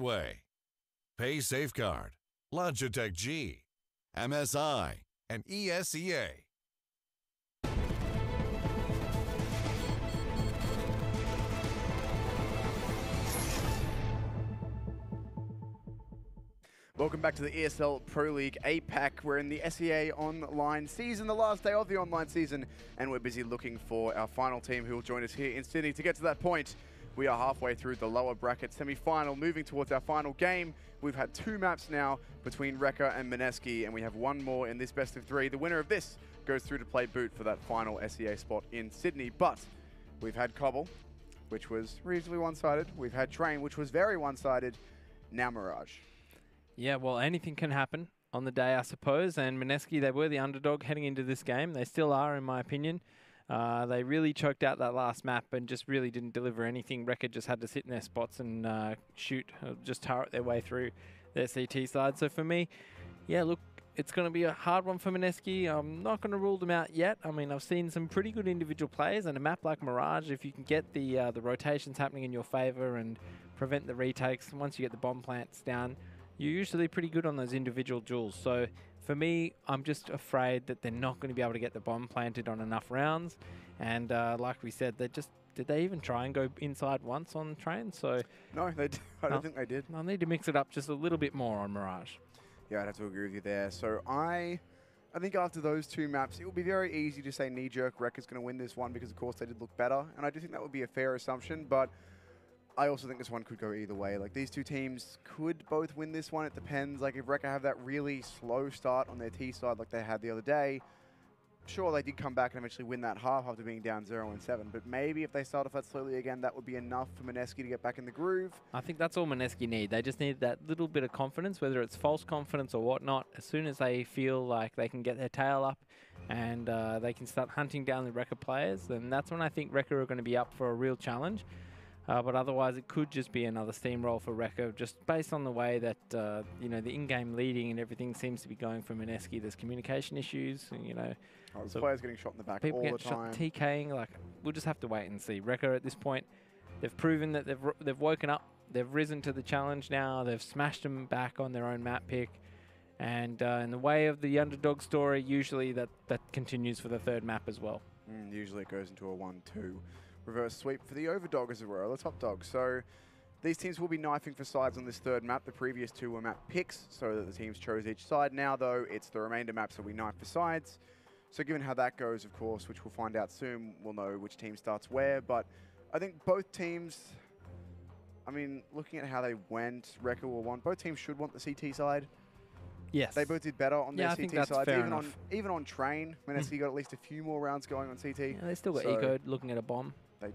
way. Pay Safeguard, Logitech G, MSI, and ESEA. Welcome back to the ESL Pro League 8-pack. We're in the SEA online season, the last day of the online season, and we're busy looking for our final team who will join us here in Sydney. To get to that point, we are halfway through the lower bracket semi-final, moving towards our final game. We've had 2 maps now between Recca and Mineski, and we have 1 more in this best of 3. The winner of this goes through to play Boot for that final SEA spot in Sydney. But we've had Cobble, which was reasonably one-sided. We've had Train, which was very one-sided. Now Mirage. Yeah, well, anything can happen on the day, I suppose. And Mineski, they were the underdog heading into this game. They still are, in my opinion. They really choked out that last map and just really didn't deliver anything. Recca just had to sit in their spots and shoot, just turret their way through their CT side. So for me, yeah, look, it's going to be a hard one for Mineski. I'm not going to rule them out yet. I mean, I've seen some pretty good individual players, and a map like Mirage, if you can get the rotations happening in your favor and prevent the retakes, once you get the bomb plants down, you're usually pretty good on those individual duels. So for me, I'm just afraid that they're not going to be able to get the bomb planted on enough rounds. And like we said, did they even try and go inside once on Train? So no, they I don't think they did. I'll need to mix it up just a little bit more on Mirage. Yeah, I'd have to agree with you there. So I think after those 2 maps, it will be very easy to say knee-jerk Recca's going to win this one because, of course, they did look better. And I do think that would be a fair assumption, but I also think this one could go either way. Like, these 2 teams could both win this one. It depends. Like, if Recca have that really slow start on their T side like they had the other day, sure, they did come back and eventually win that half after being down 0-7. But maybe if they start off that slowly again, that would be enough for Mineski to get back in the groove. I think that's all Mineski need. They just need that little bit of confidence, whether it's false confidence or whatnot. As soon as they feel like they can get their tail up and they can start hunting down the Recca players, then that's when I think Recca are going to be up for a real challenge. But otherwise, it could just be another steamroll for Recca, just based on the way that you know, the in-game leading and everything seems to be going for Mineski. There's communication issues, and, you know, so players getting shot in the back people all the get time. Shot, TKing. Like, we'll just have to wait and see. Recca at this point, they've proven that they've woken up, they've risen to the challenge now. They've smashed them back on their own map pick, and in the way of the underdog story, usually that continues for the 3rd map as well. Usually it goes into a 1-2. Reverse sweep for the overdog, as it were, the top dog. So these teams will be knifing for sides on this 3rd map. The previous 2 were map picks, so that the teams chose each side. Now, though, it's the remainder maps that we knife for sides. So given how that goes, of course, which we'll find out soon, we'll know which team starts where. But I think both teams, I mean, looking at how they went, Recca will want, both teams should want the CT side. Yes. They both did better on their I think CT that's sides. fair enough. Even on Train, Mineski got at least a few more rounds going on CT. Yeah, they still got so ecoed looking at a bomb. They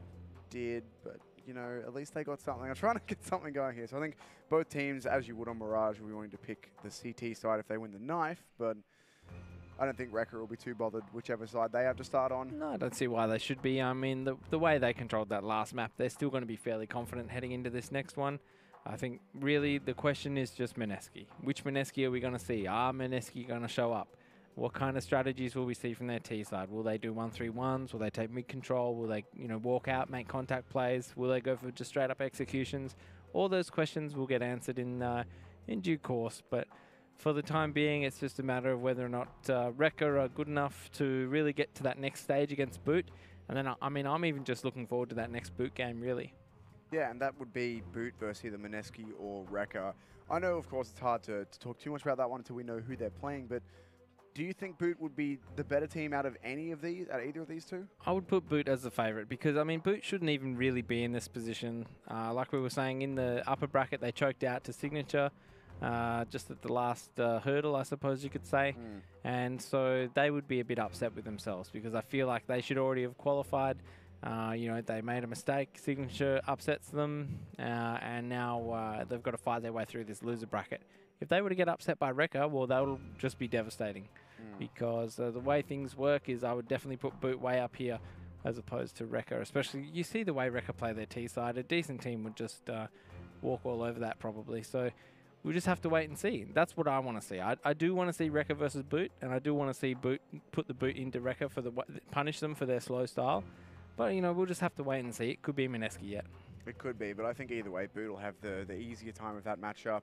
did, but, you know, at least they got something. I'm trying to get something going here. So I think both teams, as you would on Mirage, will be wanting to pick the CT side if they win the knife, but I don't think Recca will be too bothered whichever side they have to start on. No, I don't see why they should be. I mean, the way they controlled that last map, they're still going to be fairly confident heading into this next one. I think really the question is just Mineski. Which Mineski are we going to see? Are Mineski going to show up? What kind of strategies will we see from their T side? Will they do 1-3-1s? Will they take mid control? Will they, you know, walk out, make contact plays? Will they go for just straight up executions? All those questions will get answered in due course. But for the time being, it's just a matter of whether or not Recca are good enough to really get to that next stage against Boot. And then, I mean, I'm even just looking forward to that next Boot game, really. Yeah, and that would be Boot versus either Mineski or Recca. I know, of course, it's hard to talk too much about that one until we know who they're playing, but do you think Boot would be the better team out of either of these 2? I would put Boot as the favourite because, I mean, Boot shouldn't even really be in this position. Like we were saying, in the upper bracket, they choked out to Signature just at the last hurdle, I suppose you could say. And so they would be a bit upset with themselves because I feel like they should already have qualified. You know, they made a mistake, Signature upsets them, and now they've got to fight their way through this loser bracket. If they were to get upset by Recca, well, that would just be devastating because the way things work is I would definitely put Boot way up here as opposed to Recca, especially you see the way Recca play their T side. A decent team would just walk all over that probably. So we'll just have to wait and see. That's what I want to see. I do want to see Recca versus Boot, and I do want to see Boot put the Boot into Recca for punish them for their slow style. But, you know, we'll just have to wait and see. It could be Mineski yet. It could be, but I think either way, Boot will have the easier time of that matchup.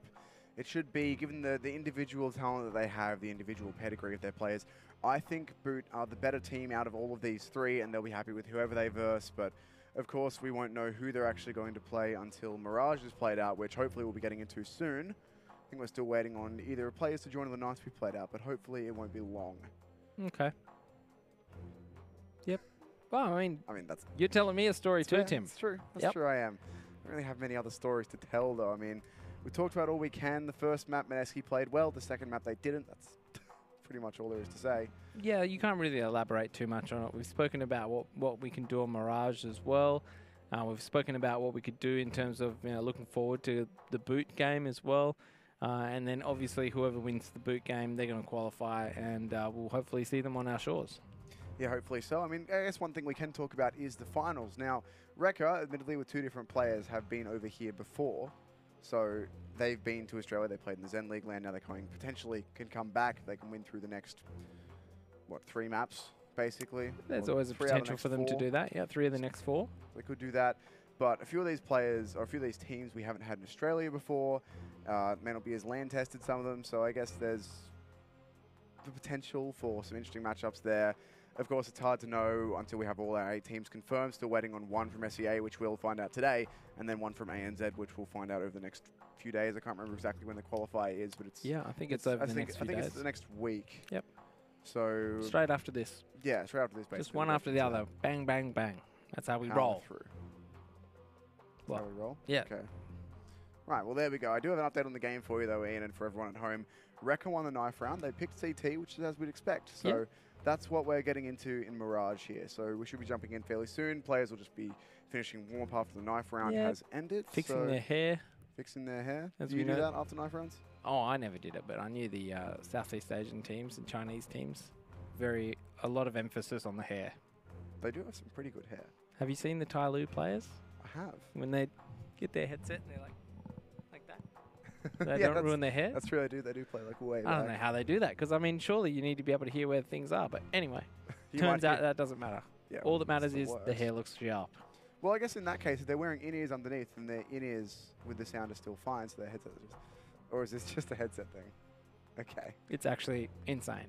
It should be, given the individual talent that they have, the individual pedigree of their players, I think Boot are the better team out of all of these three, and they'll be happy with whoever they verse. But of course, we won't know who they're actually going to play until Mirage is played out, which hopefully we'll be getting into soon. I think we're still waiting on either players to join or the nights we played out, but hopefully it won't be long. Okay. Yep. Well, I mean that's you're telling me a story too, fair. Tim. That's true. That's true. I am. I don't really have many other stories to tell, though. I mean, we talked about all we can. The first map, Mineski played well. The second map, they didn't. That's pretty much all there is to say. Yeah, you can't really elaborate too much on it. We've spoken about what we can do on Mirage as well. We've spoken about what we could do in terms of looking forward to the boot game as well. And then obviously whoever wins the boot game, they're going to qualify, and we'll hopefully see them on our shores. Yeah, hopefully so. I mean, I guess one thing we can talk about is the finals. Now, Recca, admittedly with two different players, have been over here before. So they've been to Australia. They played in the Zen League land. Now they're coming, potentially can come back. They can win through the next, 3 maps, basically. There's always a potential for them to do that. Yeah, 3 of the next 4. They could do that. But a few of these players, or a few of these teams we haven't had in Australia before. May not be as land tested, some of them. So I guess there's the potential for some interesting matchups there. Of course, it's hard to know until we have all our 8 teams confirmed. Still waiting on 1 from SEA, which we'll find out today, and then 1 from ANZ, which we'll find out over the next few days. I can't remember exactly when the qualifier is, but it's... Yeah, I think it's over the next few days. I think it's the next week. Yep. So... Straight after this. Yeah, straight after this, basically. Just one after the other. Bang, bang, bang. That's how we roll. Through. What? That's how we roll? Yeah. Okay. Right, well, there we go. I do have an update on the game for you, though, Ian, and for everyone at home. Recca won the knife round. They picked CT, which is as we'd expect. So... Yep. That's what we're getting into in Mirage here. So we should be jumping in fairly soon. Players will just be finishing warm-up after the knife round has ended. Fixing their hair. Fixing their hair. As do you do that after knife rounds? Oh, I never did it, but I knew the Southeast Asian teams and Chinese teams. A lot of emphasis on the hair. They do have some pretty good hair. Have you seen the Tai Lu players? I have. When they get their headset and they're like that. They don't ruin their hair? That's true, they do. They do play like way back. I don't know how they do that, because, I mean, surely you need to be able to hear where things are. But anyway, turns out that doesn't matter. Yeah, all that matters is the hair looks sharp. Well, I guess in that case, if they're wearing in-ears underneath, then their in-ears with the sound are still fine, so their headset is just... Or is this just a headset thing? Okay. It's actually insane.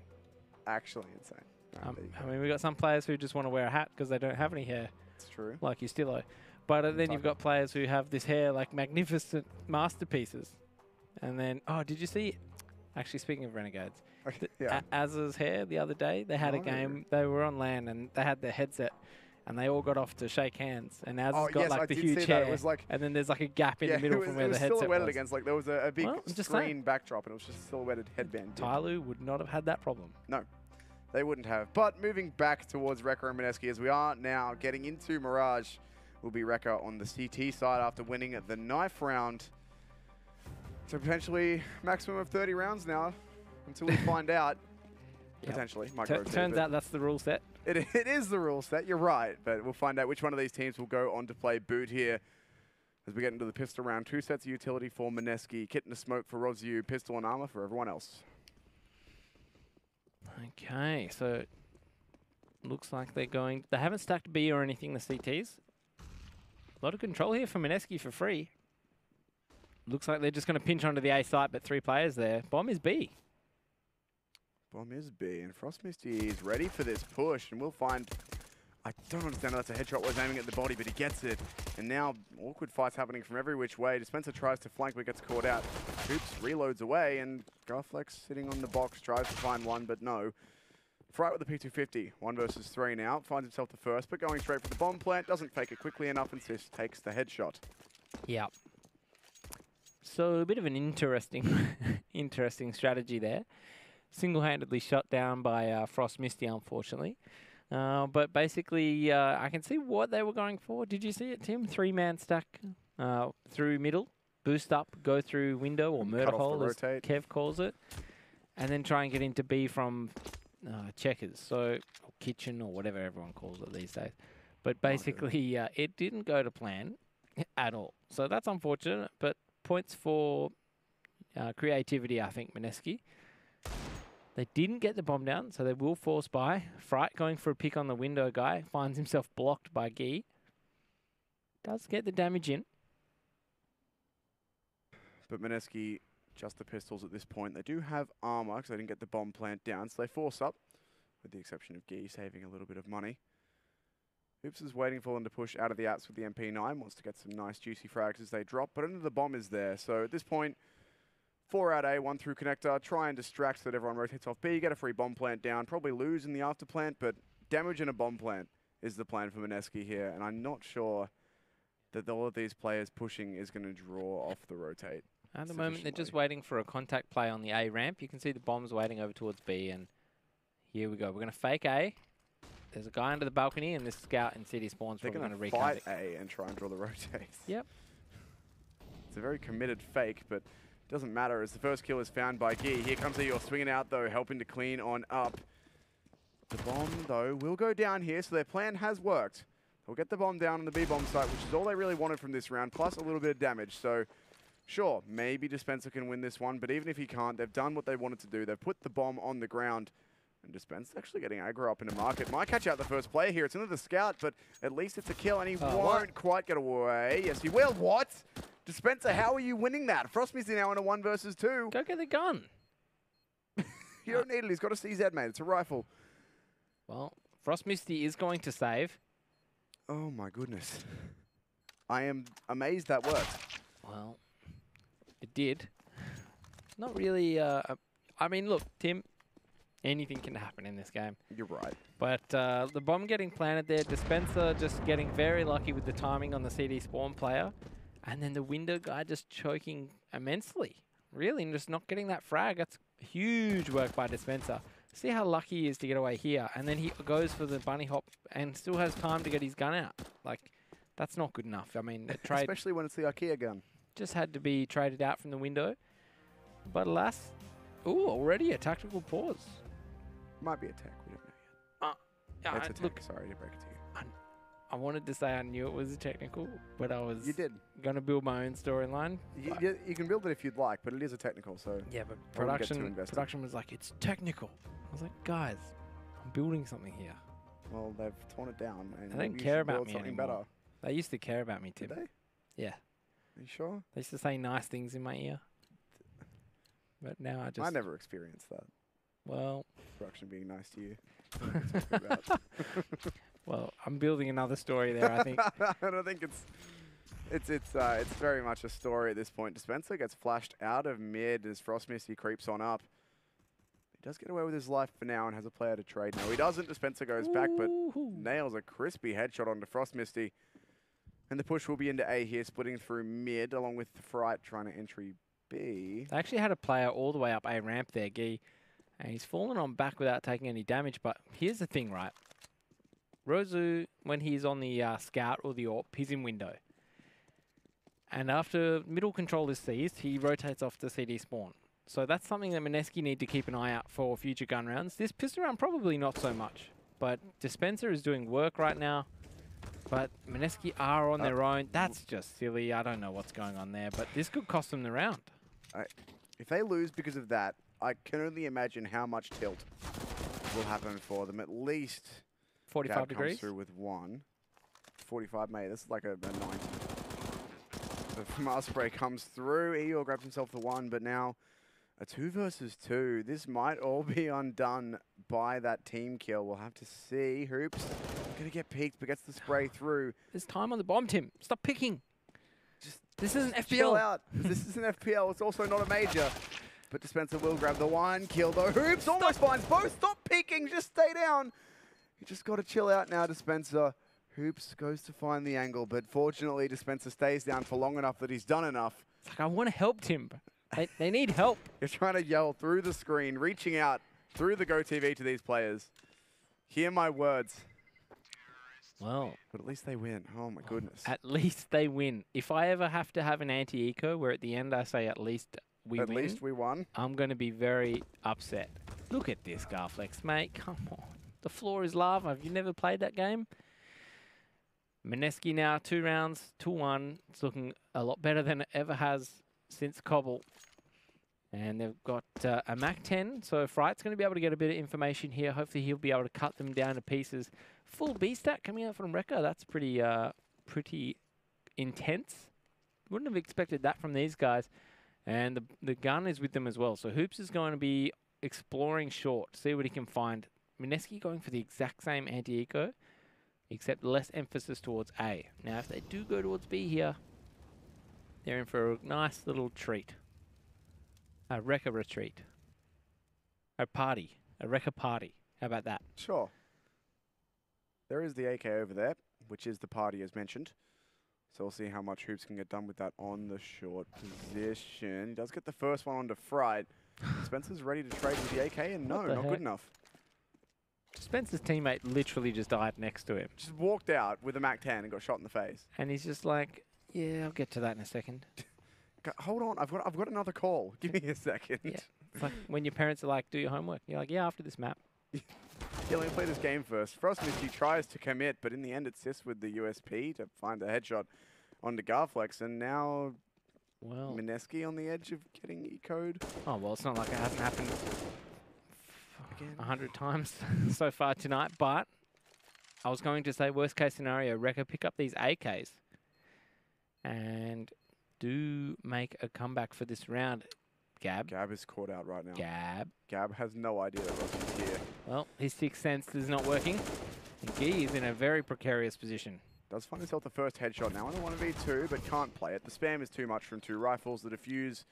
Actually insane. Right, I mean, we've got some players who just want to wear a hat because they don't have any hair. It's true. Like Ustillo. But then you've got players who have this hair like magnificent masterpieces. And then, did you see? Actually, speaking of Renegades, Az's hair the other day, they had a game. They were on LAN and they had their headset, and they all got off to shake hands. And Az got like the huge hair, it was like, and then there's like a gap in the middle from where the headset was. Silhouetted against, like there was a big screen backdrop, and it was just a silhouetted headband. Tai Lu would not have had that problem. No, they wouldn't have. But moving back towards Recca and Mineski, as we are now getting into Mirage, will be Recca on the CT side after winning the knife round. So potentially maximum of 30 rounds now until we find out. Potentially. Turns out that's the rule set. It is the rule set, you're right. But we'll find out which one of these teams will go on to play boot here as we get into the pistol round. 2 sets of utility for Mineski, kit and a smoke for Rozu, pistol and armor for everyone else. Okay, so looks like they haven't stacked B or anything, the CTs. A lot of control here for Mineski for free. Looks like they're just going to pinch onto the A site, but 3 players there. Bomb is B. Bomb is B, and Frost Misty is ready for this push, and we'll find... I don't understand how that's a headshot. Was aiming at the body, but he gets it. And now awkward fights happening from every which way. Dispenser tries to flank, but gets caught out. Hoops reloads away, and Garflex sitting on the box tries to find one, but no. Fright with the P250. 1 versus 3 now. Finds himself the first, but going straight for the bomb plant. Doesn't fake it quickly enough, and just takes the headshot. Yeah. So a bit of an interesting strategy there. Single-handedly shot down by Frost Misty, unfortunately. But basically, I can see what they were going for. Did you see it, Tim? 3-man stack through middle, boost up, go through window or murder hole, as Kev calls it, and then try and get into B from checkers, or kitchen, or whatever everyone calls it these days. But basically, it didn't go to plan at all. So that's unfortunate, but points for creativity, I think, Mineski. They didn't get the bomb down, so they will force by. Fright going for a pick on the window guy, finds himself blocked by Guy. Does get the damage in. But Mineski, just the pistols at this point. They do have armor because they didn't get the bomb plant down, so they force up, with the exception of Gee saving a little bit of money. Hoops is waiting for them to push out of the apps with the MP9, wants to get some nice juicy frags as they drop, but only the bomb is there. So at this point, 4 out A, 1 through connector, try and distract so that everyone rotates off B, get a free bomb plant down, probably lose in the after plant, but damage in a bomb plant is the plan for Mineski here, and I'm not sure that all of these players pushing is going to draw off the rotate. At the moment, they're just waiting for a contact play on the A ramp. You can see the bombs waiting over towards B, and here we go. We're going to fake A. There's a guy under the balcony, and this scout in city spawns. They're going to fight A and try and draw the rotates. Yep. It's a very committed fake, but it doesn't matter as the first kill is found by Gee. Here comes Eeyore swinging out, though, helping to clean on up. The bomb, though, will go down here, so their plan has worked. They'll get the bomb down on the B-bomb site, which is all they really wanted from this round, plus a little bit of damage. So, sure, maybe Dispenser can win this one, but even if he can't, they've done what they wanted to do. They've put the bomb on the ground, and Dispenser actually getting aggro up in the market. Might catch out the first player here. It's into the scout, but at least it's a kill, and he won't quite get away. Yes, he will. What? Dispenser, how are you winning that? Frost Misty now in a 1 versus 2. Go get the gun. You don't need it. He's got a CZ, mate. It's a rifle. Well, Frost Misty is going to save. Oh, my goodness. I am amazed that worked. Well, it did. Not really. I mean, look, Tim, anything can happen in this game. You're right. But the bomb getting planted there, Dispenser just getting very lucky with the timing on the CD spawn player. And then the window guy just choking immensely. Really, and just not getting that frag. That's huge work by Dispenser. See how lucky he is to get away here. And then he goes for the bunny hop and still has time to get his gun out. Like, that's not good enough. I mean, trade especially when it's the IKEA gun. Just had to be traded out from the window. But alas, ooh, already a tactical pause. Might be a tech, we don't know yet. It's a tech, look, sorry to break it to you. I wanted to say I knew it was a technical, but I was You did. going to build my own storyline. You can build it if you'd like, but it is a technical, so... Yeah, but production was like, it's technical. I was like, guys, I'm building something here. Well, they've torn it down, and they don't care about me anymore. Better. They used to care about me, Tim. Did they? Yeah. Are you sure? They used to say nice things in my ear. But now I just... I never experienced that. Well... Production being nice to you. Well, I'm building another story there, I think. I don't think it's very much a story at this point. Dispenser gets flashed out of mid as Frost Misty creeps on up. He does get away with his life for now and has a player to trade. No, he doesn't. Dispenser goes back, but nails a crispy headshot onto Frost Misty. And the push will be into A here, splitting through mid, along with Fright trying to entry B. They actually had a player all the way up A ramp there, Gee. And he's fallen on back without taking any damage. But here's the thing, right? Rozu, when he's on the scout or the AWP, he's in window. And after middle control is seized, he rotates off to CD spawn. So that's something that Mineski need to keep an eye out for future gun rounds. This pistol round, probably not so much. But Dispenser is doing work right now. But Mineski are on their own. That's just silly. I don't know what's going on there. But this could cost them the round. If they lose because of that, I can only imagine how much tilt will happen for them. At least 45 degrees. Comes through with 1. 45, mate. This is like a 90. The mask spray comes through. Eeyore grabs himself the 1, but now a 2 versus 2. This might all be undone by that team kill. We'll have to see. Hoops gonna get peeked, but gets the spray through. There's time on the bomb, Tim. Stop picking. This isn't FPL. Chill out. This isn't FPL. It's also not a major. But Dispenser will grab the 1 kill, though. Hoops almost finds both. Stop peeking. Just stay down. You just got to chill out now, Dispenser. Hoops goes to find the angle, but fortunately, Dispenser stays down for long enough that he's done enough. It's like, I want to help Tim. They need help. You're trying to yell through the screen, reaching out through the Go TV to these players. Hear my words. Well. But at least they win. Oh, my goodness. At least they win. If I ever have to have an anti-eco where at the end I say at least we win. At least we won. I'm going to be very upset. Look at this, Garflex, mate. Come on. The floor is lava. Have you never played that game? Mineski now 2 rounds, 2-1. It's looking a lot better than it ever has since Cobble. And they've got a MAC-10, so Fright's going to be able to get a bit of information here. Hopefully he'll be able to cut them down to pieces. Full B-stack coming out from Recca. That's pretty intense. Wouldn't have expected that from these guys. And the gun is with them as well. So Hoops is going to be exploring short, see what he can find. Mineski going for the exact same anti-eco, except less emphasis towards A. Now, if they do go towards B here, they're in for a nice little treat. A Recca retreat. A party. A Recca party. How about that? Sure. There is the AK over there, which is the party as mentioned. So we'll see how much Hoops can get done with that on the short position. He does get the first one onto Fright. Spencer's ready to trade with the AK, and no, not good enough. Spencer's teammate literally just died next to him. Just walked out with a MAC-10 and got shot in the face. And he's just like, yeah, I'll get to that in a second. Hold on, I've got another call. Give me a second. Yeah. It's like when your parents are like, do your homework. You're like, yeah, after this map. Yeah, let me play this game first. Frost Misty tries to commit, but in the end it assists with the USP to find a headshot onto Garflex, and now Mineski on the edge of getting eco'd. Oh, well, it's not like it hasn't happened 100 times so far tonight, but I was going to say worst case scenario, Recca pick up these AKs and do make a comeback for this round. Gab is caught out right now. Gab has no idea that Rossi's here. Well, his sixth sense is not working. And Gee is in a very precarious position. Does find himself the first headshot now on the 1v2, but can't play it. The spam is too much from 2 rifles. The defuse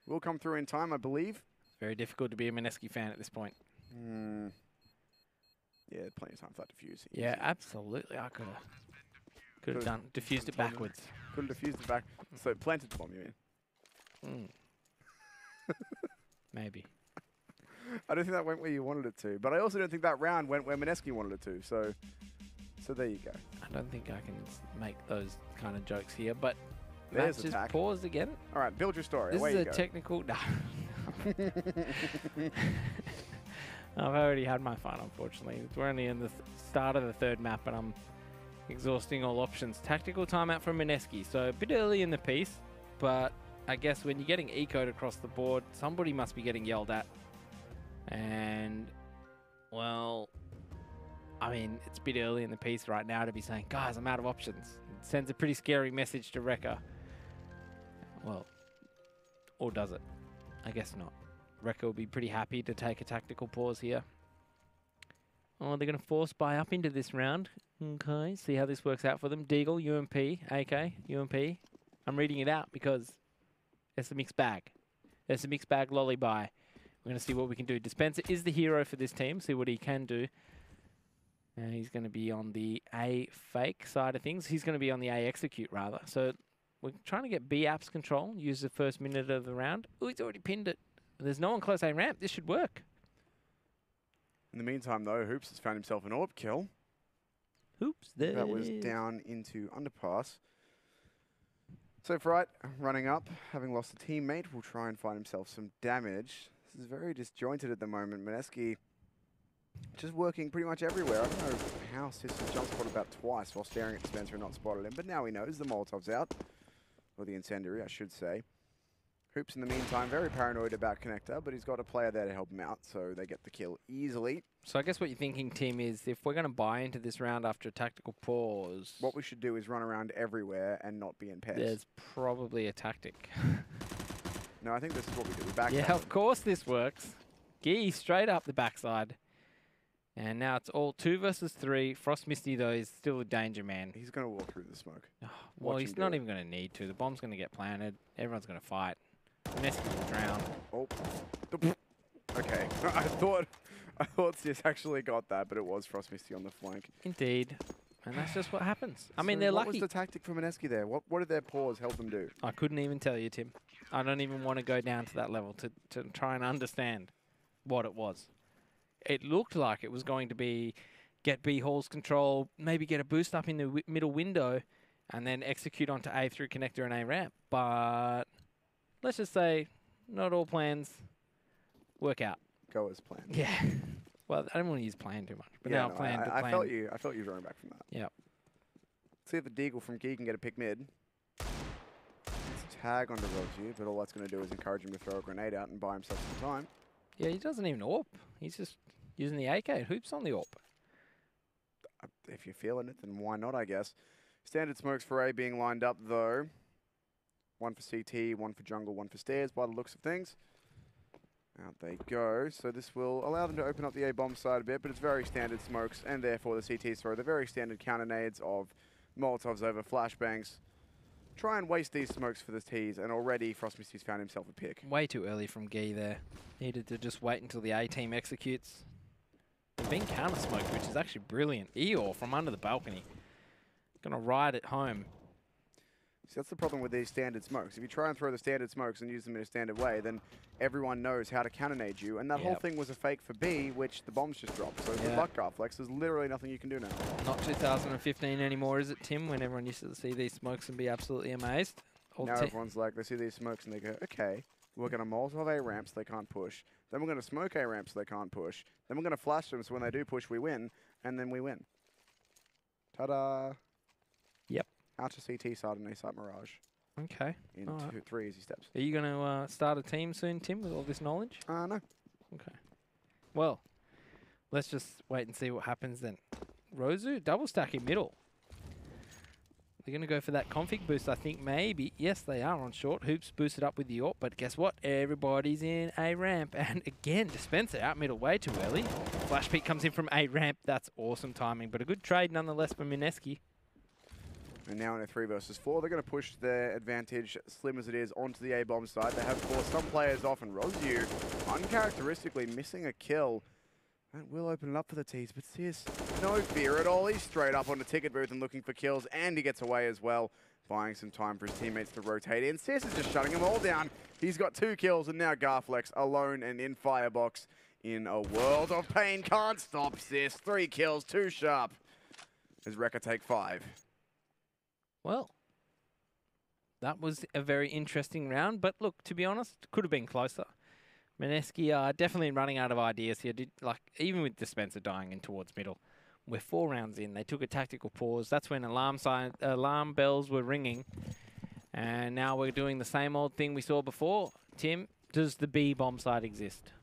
will come through in time, I believe. Very difficult to be a Mineski fan at this point. Yeah, plenty of time for that defuse. Yeah, absolutely. I could have done diffused it backwards. Could have diffused it back. So planted bomb, you mean? Maybe. I don't think that went where you wanted it to, but I also don't think that round went where Mineski wanted it to. So there you go. I don't think I can make those kind of jokes here, but there's match just paused again. All right, build your story. This is a technical. No. I've already had my fun, unfortunately. We're only in the start of the third map, and I'm exhausting all options. Tactical timeout from Mineski. So a bit early in the piece, but I guess when you're getting eco'd across the board, somebody must be getting yelled at. And, well, I mean, it's a bit early in the piece right now to be saying, guys, I'm out of options. It sends a pretty scary message to Recca. Well, or does it? I guess not. Recca will be pretty happy to take a tactical pause here. Oh, they're going to force buy up into this round. Okay, see how this works out for them. Deagle, UMP, AK, UMP. I'm reading it out because it's a mixed bag. It's a mixed bag lolly buy. We're going to see what we can do. Dispenser is the hero for this team. See what he can do. And he's going to be on the A fake side of things. He's going to be on the A execute, rather. So we're trying to get B apps control. Use the first minute of the round. Oh, he's already pinned it. There's no one close A ramp. This should work. In the meantime, though, Hoops has found himself an AWP kill. Hoops, there that was down into underpass. So Fright running up, having lost a teammate, will try and find himself some damage. This is very disjointed at the moment. Mineski just working pretty much everywhere. I don't know how System jump spotted about twice while staring at Spencer and not spotted him, but now he knows the Molotov's out. Or the incendiary, I should say. Hoops, in the meantime, very paranoid about Connector, but he's got a player there to help him out, so they get the kill easily. So I guess what you're thinking, Tim, is if we're going to buy into this round after a tactical pause... What we should do is run around everywhere and not be in pairs. There's probably a tactic. No, I think this is what we do. We back Yeah, of course this works. Gee, straight up the backside. And now it's all 2 versus 3. Frost Misty, though, is still a danger man. He's going to walk through the smoke. Oh, well, he's not even going to need to. The bomb's going to get planted. Everyone's going to fight. Mineski will drown. Oh. Okay. I thought Sis actually got that, but it was Frost Misty on the flank. Indeed. And that's just what happens. I mean, they're lucky. What was the tactic for Mineski there? What did their pause help them do? I couldn't even tell you, Tim. I don't even want to go down to that level to try and understand what it was. It looked like it was going to be get B Hall's control, maybe get a boost up in the middle window, and then execute onto A through connector and A ramp. But let's just say not all plans work out. Go as planned. Yeah. Well, I don't want to use plan too much, but yeah, now no, plan. I felt you drawing back from that. Yeah. See if the Deagle from Gee can get a pick mid. It's tag onto Rozier, but all that's going to do is encourage him to throw a grenade out and buy himself some time. Yeah, he doesn't even AWP. He's just using the AK and Hoops on the AWP. If you're feeling it, then why not, I guess. Standard smokes for A being lined up, though. One for CT, one for jungle, one for stairs, by the looks of things. Out they go. So this will allow them to open up the A-bomb side a bit, but it's very standard smokes, and therefore the CTs throw the very standard counter nades of Molotovs over flashbangs. Try and waste these smokes for the Ts, and already Frostmisty's found himself a pick. Way too early from Guy there. Needed to just wait until the A team executes. They've been counter smoked, which is actually brilliant. Eeyore from under the balcony. Gonna ride it home. See, that's the problem with these standard smokes. If you try and throw the standard smokes and use them in a standard way, then everyone knows how to counter-nade you. And that whole thing was a fake for B, which the bombs just dropped. So good luck, Garflex. There's literally nothing you can do now. Not 2015 anymore, is it, Tim? When everyone used to see these smokes and be absolutely amazed. Now everyone's like, they see these smokes and they go, okay, we're going to Molotov A ramp so they can't push. Then we're going to smoke A ramp so they can't push. Then we're going to flash them so when they do push, we win. And then we win. Ta-da! Yep. Out to CT side and A side Mirage. Okay. In 3 easy steps. Are you going to start a team soon, Tim, with all this knowledge? No. Okay. Well, let's just wait and see what happens then. Rozu, double stacking middle. They're going to go for that config boost, I think, maybe. Yes, they are on short. Hoops boosted up with the AWP, but guess what? Everybody's in A ramp. And again, Dispenser out middle way too early. Flash peek comes in from A ramp. That's awesome timing, but a good trade nonetheless for Mineski. And now in a 3 versus 4, they're going to push their advantage, slim as it is, onto the A-bomb side. They have forced some players off, and Rozu, uncharacteristically missing a kill. That will open it up for the Ts, but Sis, no fear at all. He's straight up on the ticket booth and looking for kills, and he gets away as well, buying some time for his teammates to rotate in. Sis is just shutting them all down. He's got 2 kills, and now Garflex alone and in firebox in a world of pain. Can't stop Sis. 3 kills, too sharp. As Recca take 5. Well, that was a very interesting round, but look, to be honest, could have been closer. Mineski are definitely running out of ideas here. Even with Dispenser dying in towards middle, we're 4 rounds in. They took a tactical pause. That's when alarm bells were ringing, and now we're doing the same old thing we saw before. Tim, does the B bomb side exist?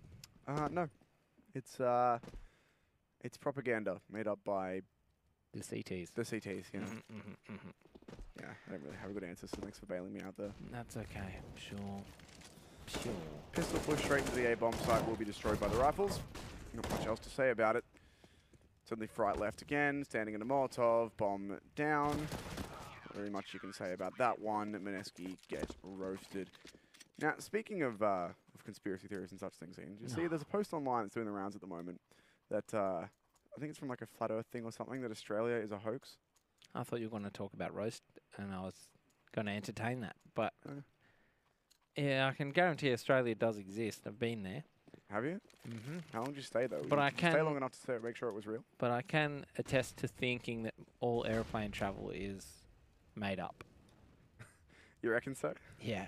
No, it's propaganda made up by the CTs. The CTs, you know. Yeah, I don't really have a good answer, so thanks for bailing me out there. That's okay, sure. Pistol push straight into the A-bomb site will be destroyed by the rifles. Not much else to say about it. Suddenly Fright left again, standing in a Molotov, bomb down. Not very much you can say about that one. Mineski gets roasted. Now, speaking of conspiracy theories and such things, Ian, do you see there's a post online that's doing the rounds at the moment that I think it's from like a flat earth thing or something, that Australia is a hoax? I thought you were going to talk about roast, and I was going to entertain that. But yeah, I can guarantee Australia does exist. I've been there. Have you? How long did you stay though? But I can stay long enough to make sure it was real. But I can attest to thinking that all airplane travel is made up. You reckon so? Yeah.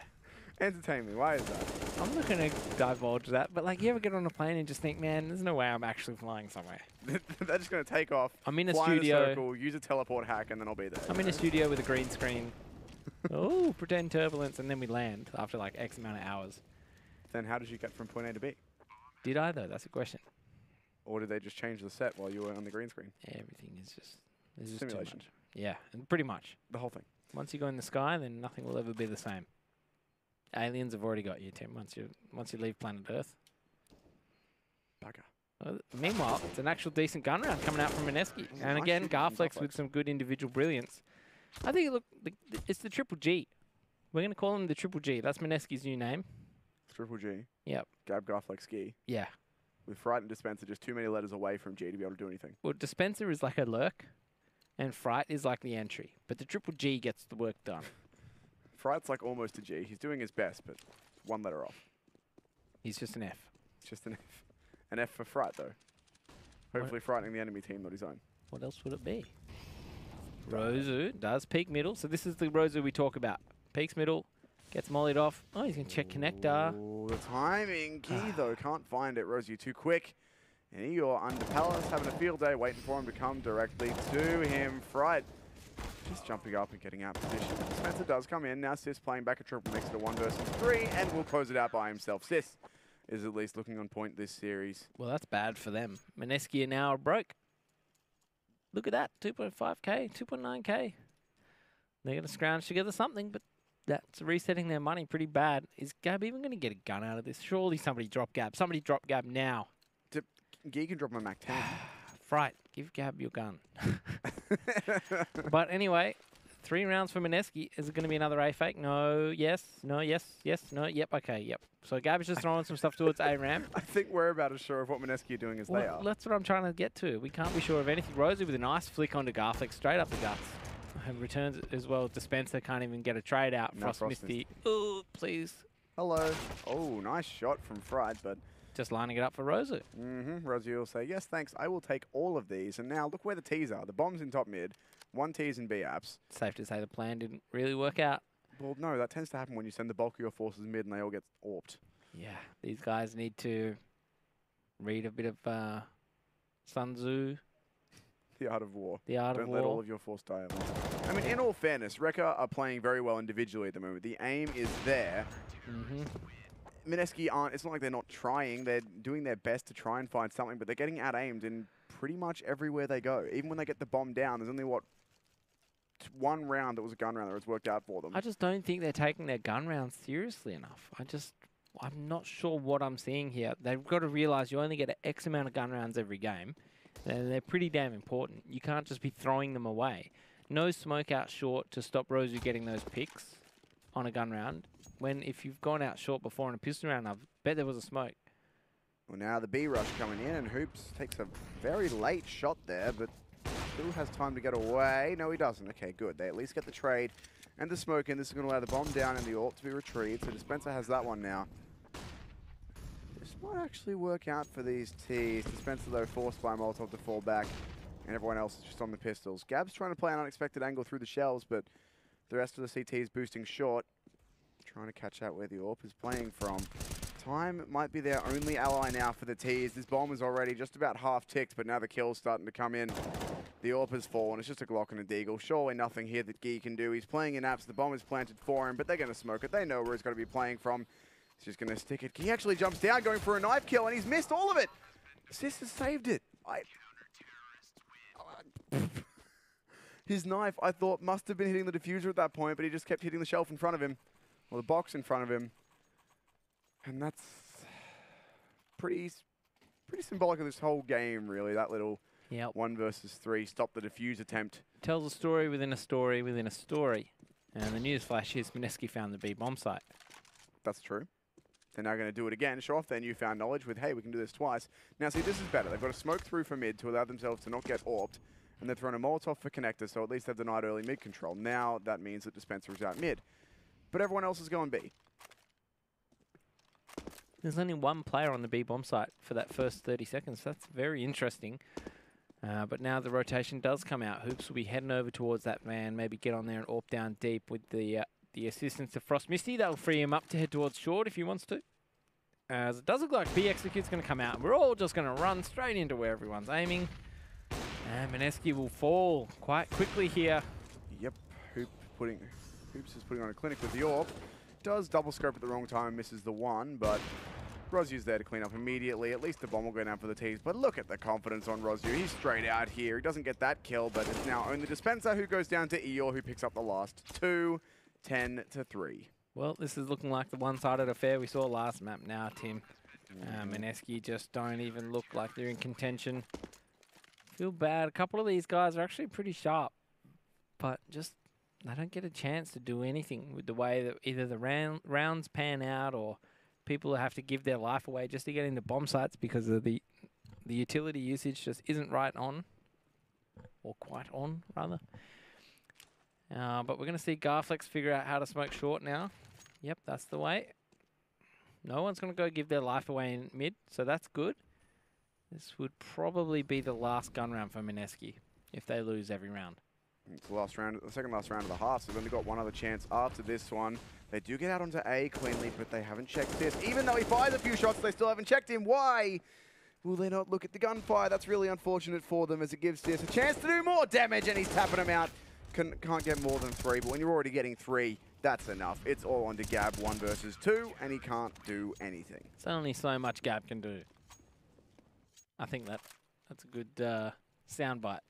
Entertain me. Why is that? I'm not going to divulge that, but like, you ever get on a plane and just think, man, there's no way I'm actually flying somewhere. They're just going to take off. I'm in a fly studio. In a circle, use a teleport hack, and then I'll be there. I'm in a studio with a green screen. Oh, pretend turbulence, and then we land after like X amount of hours. Then how did you get from point A to B? Did I though? That's a question. Or did they just change the set while you were on the green screen? Everything is just simulation. Yeah, and pretty much. The whole thing. Once you go in the sky, then nothing will ever be the same. Aliens have already got you, Tim. Once you leave planet Earth. Bugger. Meanwhile, it's an actual decent gun round coming out from Mineski. And nice again, shooting from Garflex with some good individual brilliance. I think, look, it's the Triple G. We're going to call him the Triple G. That's Mineski's new name. Triple G. Yep. Gab, Garflex, Ski. Yeah. With Fright and Dispenser just too many letters away from G to be able to do anything. Well, Dispenser is like a lurk, and Fright is like the entry. But the Triple G gets the work done. Fright's like almost a G. He's doing his best, but 1 letter off. He's just an F. Just an F. An F for Fright, though. Hopefully frightening the enemy team, not his own. What else would it be? Rozu does peek middle. So this is the Rozu we talk about. Peeks middle, gets mollied off. Oh, he's going to check connector. Oh, the timing. Key, though, can't find it. Rozu too quick. And Eeyore under Palace, having a field day, waiting for him to come directly to him. Fright just jumping up and getting out of position. Spencer does come in. Now Sis playing back a triple mix to 1 versus 3, and will close it out by himself. Sis is at least looking on point this series. Well, that's bad for them. Mineski are now broke. Look at that, 2.5k, 2.9k. They're going to scrounge together something, but that's resetting their money pretty bad. Is Gab even going to get a gun out of this? Surely somebody drop Gab. Somebody drop Gab now. Gee can drop my Mac 10. Fright, give Gab your gun. But anyway, 3 rounds for Mineski. Is it going to be another A fake? No, yes, no, yes, yes, no, yep, okay, yep. So Gab is just throwing some stuff towards A ramp. I think we're about as sure of what Mineski are doing as they are. That's what I'm trying to get to. We can't be sure of anything. Rosie with a nice flick onto Garflick, straight up the guts. And returns as well. Dispenser can't even get a trade out. No, Frost Misty. Ooh, please. Hello. Oh, nice shot from Fright, but just lining it up for Rosie. Rosie will say, yes, thanks. I will take all of these. And now look where the T's are. The bomb's in top mid. 1 T's in B apps. Safe to say the plan didn't really work out. Well, no, that tends to happen when you send the bulk of your forces mid and they all get AWP'd. Yeah, these guys need to read a bit of Sun Tzu. The Art of War. The Art of War. Don't let all of your force die at once. I mean, in all fairness, Recca are playing very well individually at the moment. The aim is there. Mineski aren't, it's not like they're not trying. They're doing their best to try and find something, but they're getting out-aimed in pretty much everywhere they go. Even when they get the bomb down, there's only, what, 1 round that was a gun round that was worked out for them. I just don't think they're taking their gun rounds seriously enough. I'm not sure what I'm seeing here. They've got to realize you only get an X amount of gun rounds every game. And they're pretty damn important. You can't just be throwing them away. No smoke out short to stop Rosie getting those picks on a gun round. When if you've gone out short before in a pistol round, I bet there was a smoke. Well, now the B rush coming in, and Hoops takes a very late shot there, but still has time to get away. No, he doesn't. Okay, good. They at least get the trade and the smoke in. This is going to allow the bomb down and the AWP to be retrieved. So Dispenser has that one now. This might actually work out for these T's. Dispenser, though, forced by Molotov to fall back, and everyone else is just on the pistols. Gab's trying to play an unexpected angle through the shells, but the rest of the CT is boosting short. Trying to catch out where the AWP is playing from. Time might be their only ally now for the T's. This bomb is already just about half ticked, but now the kill's starting to come in. The AWP has fallen. It's just a Glock and a Deagle. Surely nothing here that Gee can do. He's playing in apps. The bomb is planted for him, but they're going to smoke it. They know where he's got to be playing from. He's just going to stick it. He actually jumps down, going for a knife kill, and he's missed all of it. Sis has saved it. His knife, I thought, must have been hitting the diffuser at that point, but he just kept hitting the shelf in front of him, or the box in front of him. And that's pretty symbolic of this whole game, really. That little 1 versus 3 stop the defuse attempt. Tells a story within a story within a story. And the news flash is Mineski found the B bomb site. That's true. They're now going to do it again, show off their newfound knowledge with, hey, we can do this twice. Now, see, this is better. They've got to smoke through for mid to allow themselves to not get AWP'd, and they're throwing a Molotov for connector, so at least they've denied early mid control. Now, that means that Dispenser is out mid. But everyone else is going B. There's only 1 player on the B bomb site for that first 30 seconds. That's very interesting. But now the rotation does come out. Hoops will be heading over towards that van, maybe get on there and AWP down deep with the assistance of Frost Misty. That'll free him up to head towards short if he wants to. As it does look like B Execute's going to come out. We're all just going to run straight into where everyone's aiming. And Mineski will fall quite quickly here. Yep, Hoops is putting on a clinic with the AWP. Does double scope at the wrong time, misses the 1, but Rosyu's there to clean up immediately. At least the bomb will go down for the T's, but look at the confidence on Rosyu. He's straight out here. He doesn't get that kill, but it's now only Dispenser who goes down to Eeyore, who picks up the last 2, 10-3. Well, this is looking like the one-sided affair we saw last map now, Tim. Mineski just don't even look like they're in contention. Feel bad. A couple of these guys are actually pretty sharp, but just they don't get a chance to do anything with the way that either the rounds pan out or people have to give their life away just to get into bomb sites because of the utility usage just isn't right on, or quite on, rather. But we're going to see Garflex figure out how to smoke short now. Yep, that's the way. No one's going to go give their life away in mid, so that's good. This would probably be the last gun round for Mineski if they lose every round. It's the last round, the second last round of the half, so they've only got one other chance after this one. They do get out onto A cleanly, but they haven't checked this. Even though he fires a few shots, they still haven't checked him. Why will they not look at the gunfire? That's really unfortunate for them, as it gives Sis a chance to do more damage, and he's tapping him out. Can't get more than 3, but when you're already getting 3, that's enough. It's all onto Gab, 1 versus 2, and he can't do anything. It's only so much Gab can do. I think that's a good soundbite.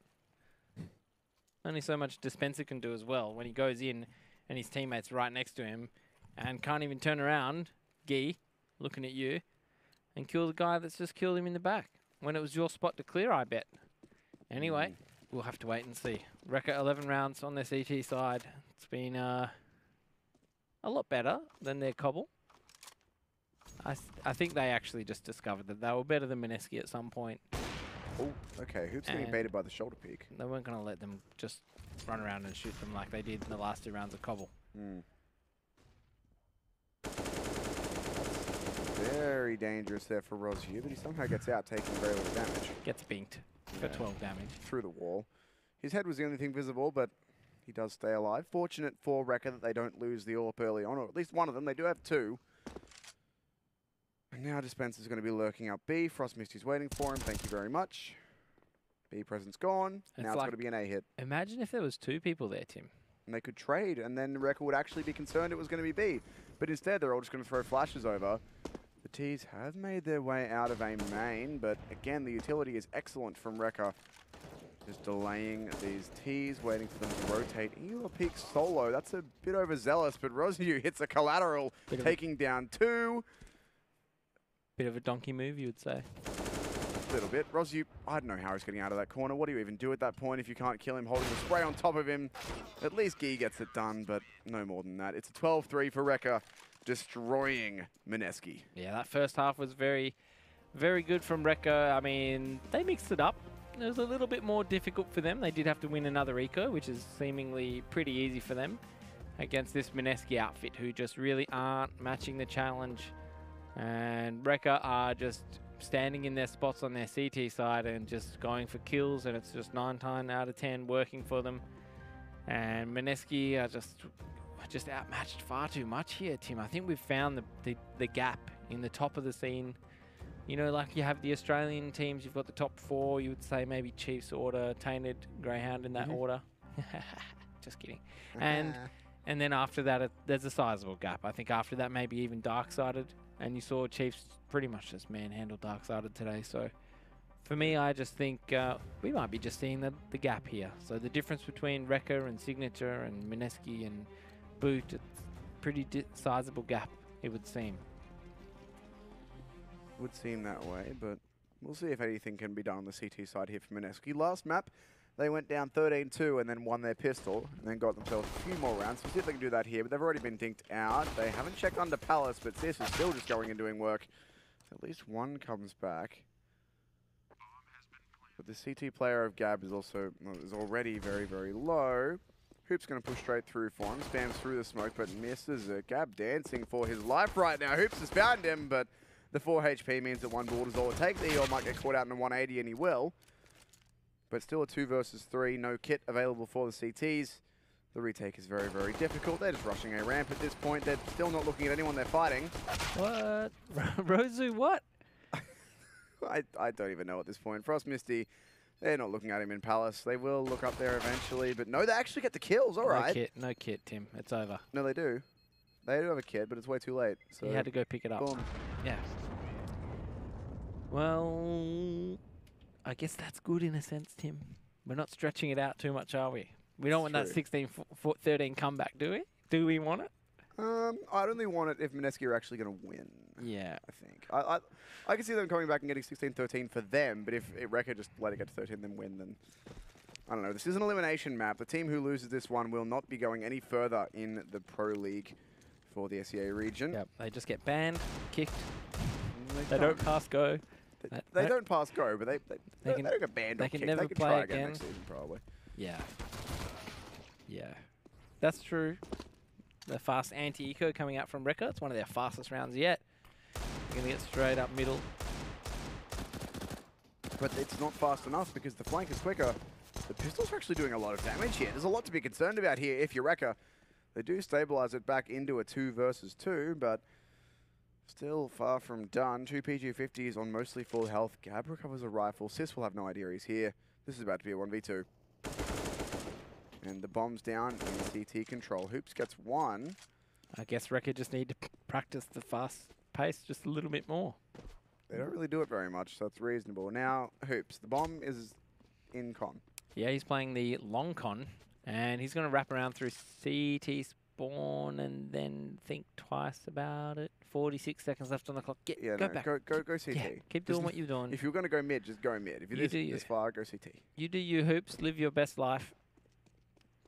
Only so much Dispenser can do as well when he goes in and his teammate's right next to him and can't even turn around, Gee, looking at you, and kill the guy that's just killed him in the back when it was your spot to clear, I bet. Anyway, we'll have to wait and see. Recca 11 rounds on their CT side. It's been a lot better than their Cobble. I think they actually just discovered that they were better than Mineski at some point. Oh, okay. Hoops getting baited by the shoulder peek. They weren't going to let them just run around and shoot them like they did in the last 2 rounds of Cobble. Very dangerous there for Rozier, but he somehow gets out, taking very little damage. Gets binked for 12 damage. Through the wall. His head was the only thing visible, but he does stay alive. Fortunate for Recca that they don't lose the AWP early on, or at least one of them. They do have 2. And now Dispenser's going to be lurking up B. Frost Misty's waiting for him. Thank you very much. B presence gone. Now it's going to be an A hit. Imagine if there was 2 people there, Tim. And they could trade, and then Recca would actually be concerned it was going to be B. But instead, they're all just going to throw flashes over. The T's have made their way out of A main, but again, the utility is excellent from Recca. Just delaying these T's, waiting for them to rotate. Ela peek solo. That's a bit overzealous, but Rozier hits a collateral, taking down 2. Bit of a donkey move, you would say. A little bit. Rozier, I don't know how he's getting out of that corner. What do you even do at that point if you can't kill him? Holding the spray on top of him. At least Gee gets it done, but no more than that. It's a 12-3 for Recca, destroying Mineski. Yeah, that first half was very, very good from Recca. I mean, they mixed it up. It was a little bit more difficult for them. They did have to win another eco, which is seemingly pretty easy for them against this Mineski outfit, who just really aren't matching the challenge. And Recca are just standing in their spots on their CT side and just going for kills, and it's just 9 times out of 10 working for them. And Mineski are just outmatched far too much here, Tim. I think we've found the gap in the top of the scene. You know, like you have the Australian teams, you've got the top 4, you would say maybe Chiefs order, Tainted, Greyhound in that order. Just kidding. And then after that, there's a sizable gap. I think after that, maybe even Dark-Sided. And you saw Chiefs pretty much just manhandle Dark-Sided today. So for me, I just think we might be just seeing the gap here. So the difference between Recca and Signature and Mineski and Boot, it's pretty sizable gap, it would seem. Would seem that way, but we'll see if anything can be done on the CT side here for Mineski. Last map, they went down 13-2 and then won their pistol and then got themselves a few more rounds. We'll see if they can do that here, but they've already been dinked out. They haven't checked under Palace, but Sis is still just going and doing work. So at least one comes back. But the CT player of Gab is also is already very, very low. Hoop's going to push straight through for him. Spams through the smoke, but misses. Gab dancing for his life right now. Hoops has found him, but the 4 HP means that one bullet is all it takes. The EO might get caught out in a 180, and he will. But still a 2 versus 3. No kit available for the CTs. The retake is very, very difficult. They're just rushing a ramp at this point. They're still not looking at anyone they're fighting. What? Rozu, what? I don't even know at this point. Frost Misty, they're not looking at him in Palace. They will look up there eventually. But no, they actually get the kills. All right. No kit, Tim. It's over. No, they do. They do have a kid, but it's way too late. So he had to go pick it up. Boom. Yeah. Well, I guess that's good in a sense, Tim. We're not stretching it out too much, are we? We don't want that 16-13 comeback, do we? Do we want it? I'd only want it if Mineski are actually going to win. Yeah. I think. I can see them coming back and getting 16-13 for them, but if Recca just let it get to 13 then win, then I don't know. This is an elimination map. The team who loses this one will not be going any further in the Pro League for the SEA region. Yep. They just get banned, kicked. They don't pass go. They don't pass go, but they don't get banned or kicked. They can never play try again next season, probably. Yeah. Yeah. That's true. The fast anti-eco coming out from Recca. It's one of their fastest rounds yet. They're going to get straight up middle. But it's not fast enough because the flank is quicker. The pistols are actually doing a lot of damage here. There's a lot to be concerned about here if you're Recca. They do stabilize it back into a 2 versus 2, but still far from done. 2 PG-50s on mostly full health. Gab recovers a rifle. Sis will have no idea he's here. This is about to be a 1v2. And the bomb's down in CT control. Hoops gets 1. I guess Recca just need to practice the fast pace just a little bit more. They don't really do it very much, so it's reasonable. Now, Hoops. The bomb is in con. Yeah, he's playing the long con, and he's going to wrap around through CT spawn and then think twice about it. 46 seconds left on the clock. Go back. Go CT. Yeah, keep doing what you're doing. If you're going to go mid, just go mid. If you're this far, go CT. You do your hoops, live your best life.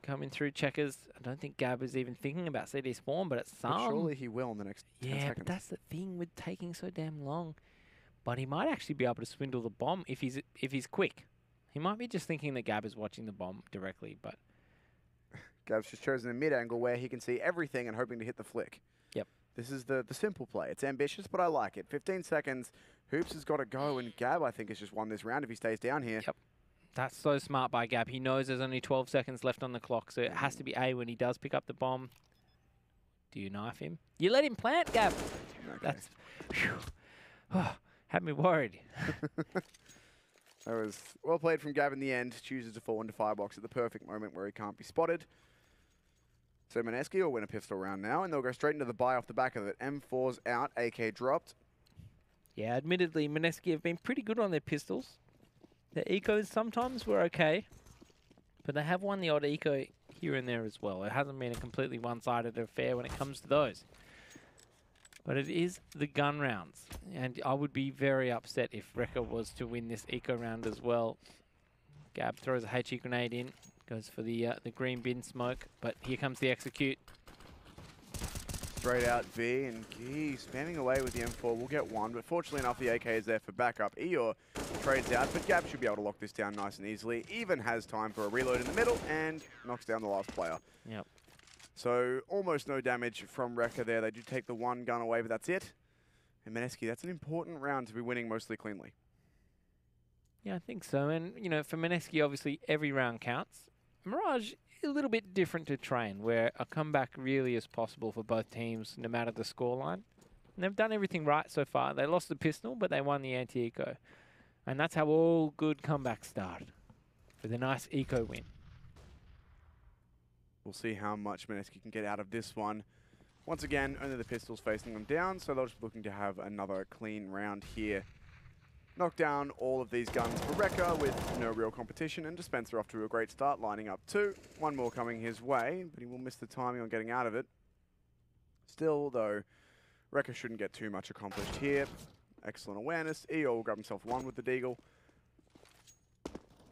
Coming through checkers. I don't think Gab is even thinking about CD spawn, but it's some. But surely he will in the next 10 seconds. But that's the thing with taking so damn long. But he might actually be able to swindle the bomb if he's quick. He might be just thinking that Gab is watching the bomb directly, but Gab's just chosen a mid angle where he can see everything and hoping to hit the flick. Yep. This is the simple play. It's ambitious, but I like it. 15 seconds. Hoops has got to go, and Gab, I think, has just won this round if he stays down here. Yep. That's so smart by Gab. He knows there's only 12 seconds left on the clock, so it has to be A when he does pick up the bomb. Do you knife him? You let him plant, Gab. Okay. That's... had me worried. That was well played from Gab in the end. Chooses to fall into firebox at the perfect moment where he can't be spotted. So Mineski will win a pistol round now, and they'll go straight into the buy off the back of it. M4's out, AK dropped. Yeah, admittedly, Mineski have been pretty good on their pistols. Their ecos sometimes were okay, but they have won the odd eco here and there as well. It hasn't been a completely one-sided affair when it comes to those. But it is the gun rounds, and I would be very upset if Recca was to win this eco round as well. Gab throws a HE grenade in, goes for the green bin smoke, but here comes the execute. Straight out B, and Gee spamming away with the M4 will get one, but fortunately enough the AK is there for backup. Eeyore trades out, but Gab should be able to lock this down nice and easily. Even has time for a reload in the middle and knocks down the last player. Yep. So almost no damage from Recca there. They do take the one gun away, but that's it. And Mineski, that's an important round to be winning mostly cleanly. Yeah, I think so. And, you know, for Mineski, obviously, every round counts. Mirage, a little bit different to Train, where a comeback really is possible for both teams, no matter the scoreline. And they've done everything right so far. They lost the pistol, but they won the anti-eco. And that's how all good comebacks start, with a nice eco win. We'll see how much Mineski can get out of this one. Once again, only the pistols facing them down, so they're just looking to have another clean round here. Knock down all of these guns for Recca with no real competition, and Dispenser off to a great start, lining up two. One more coming his way, but he will miss the timing on getting out of it. Still, though, Recca shouldn't get too much accomplished here. Excellent awareness. Eeyore will grab himself one with the Deagle.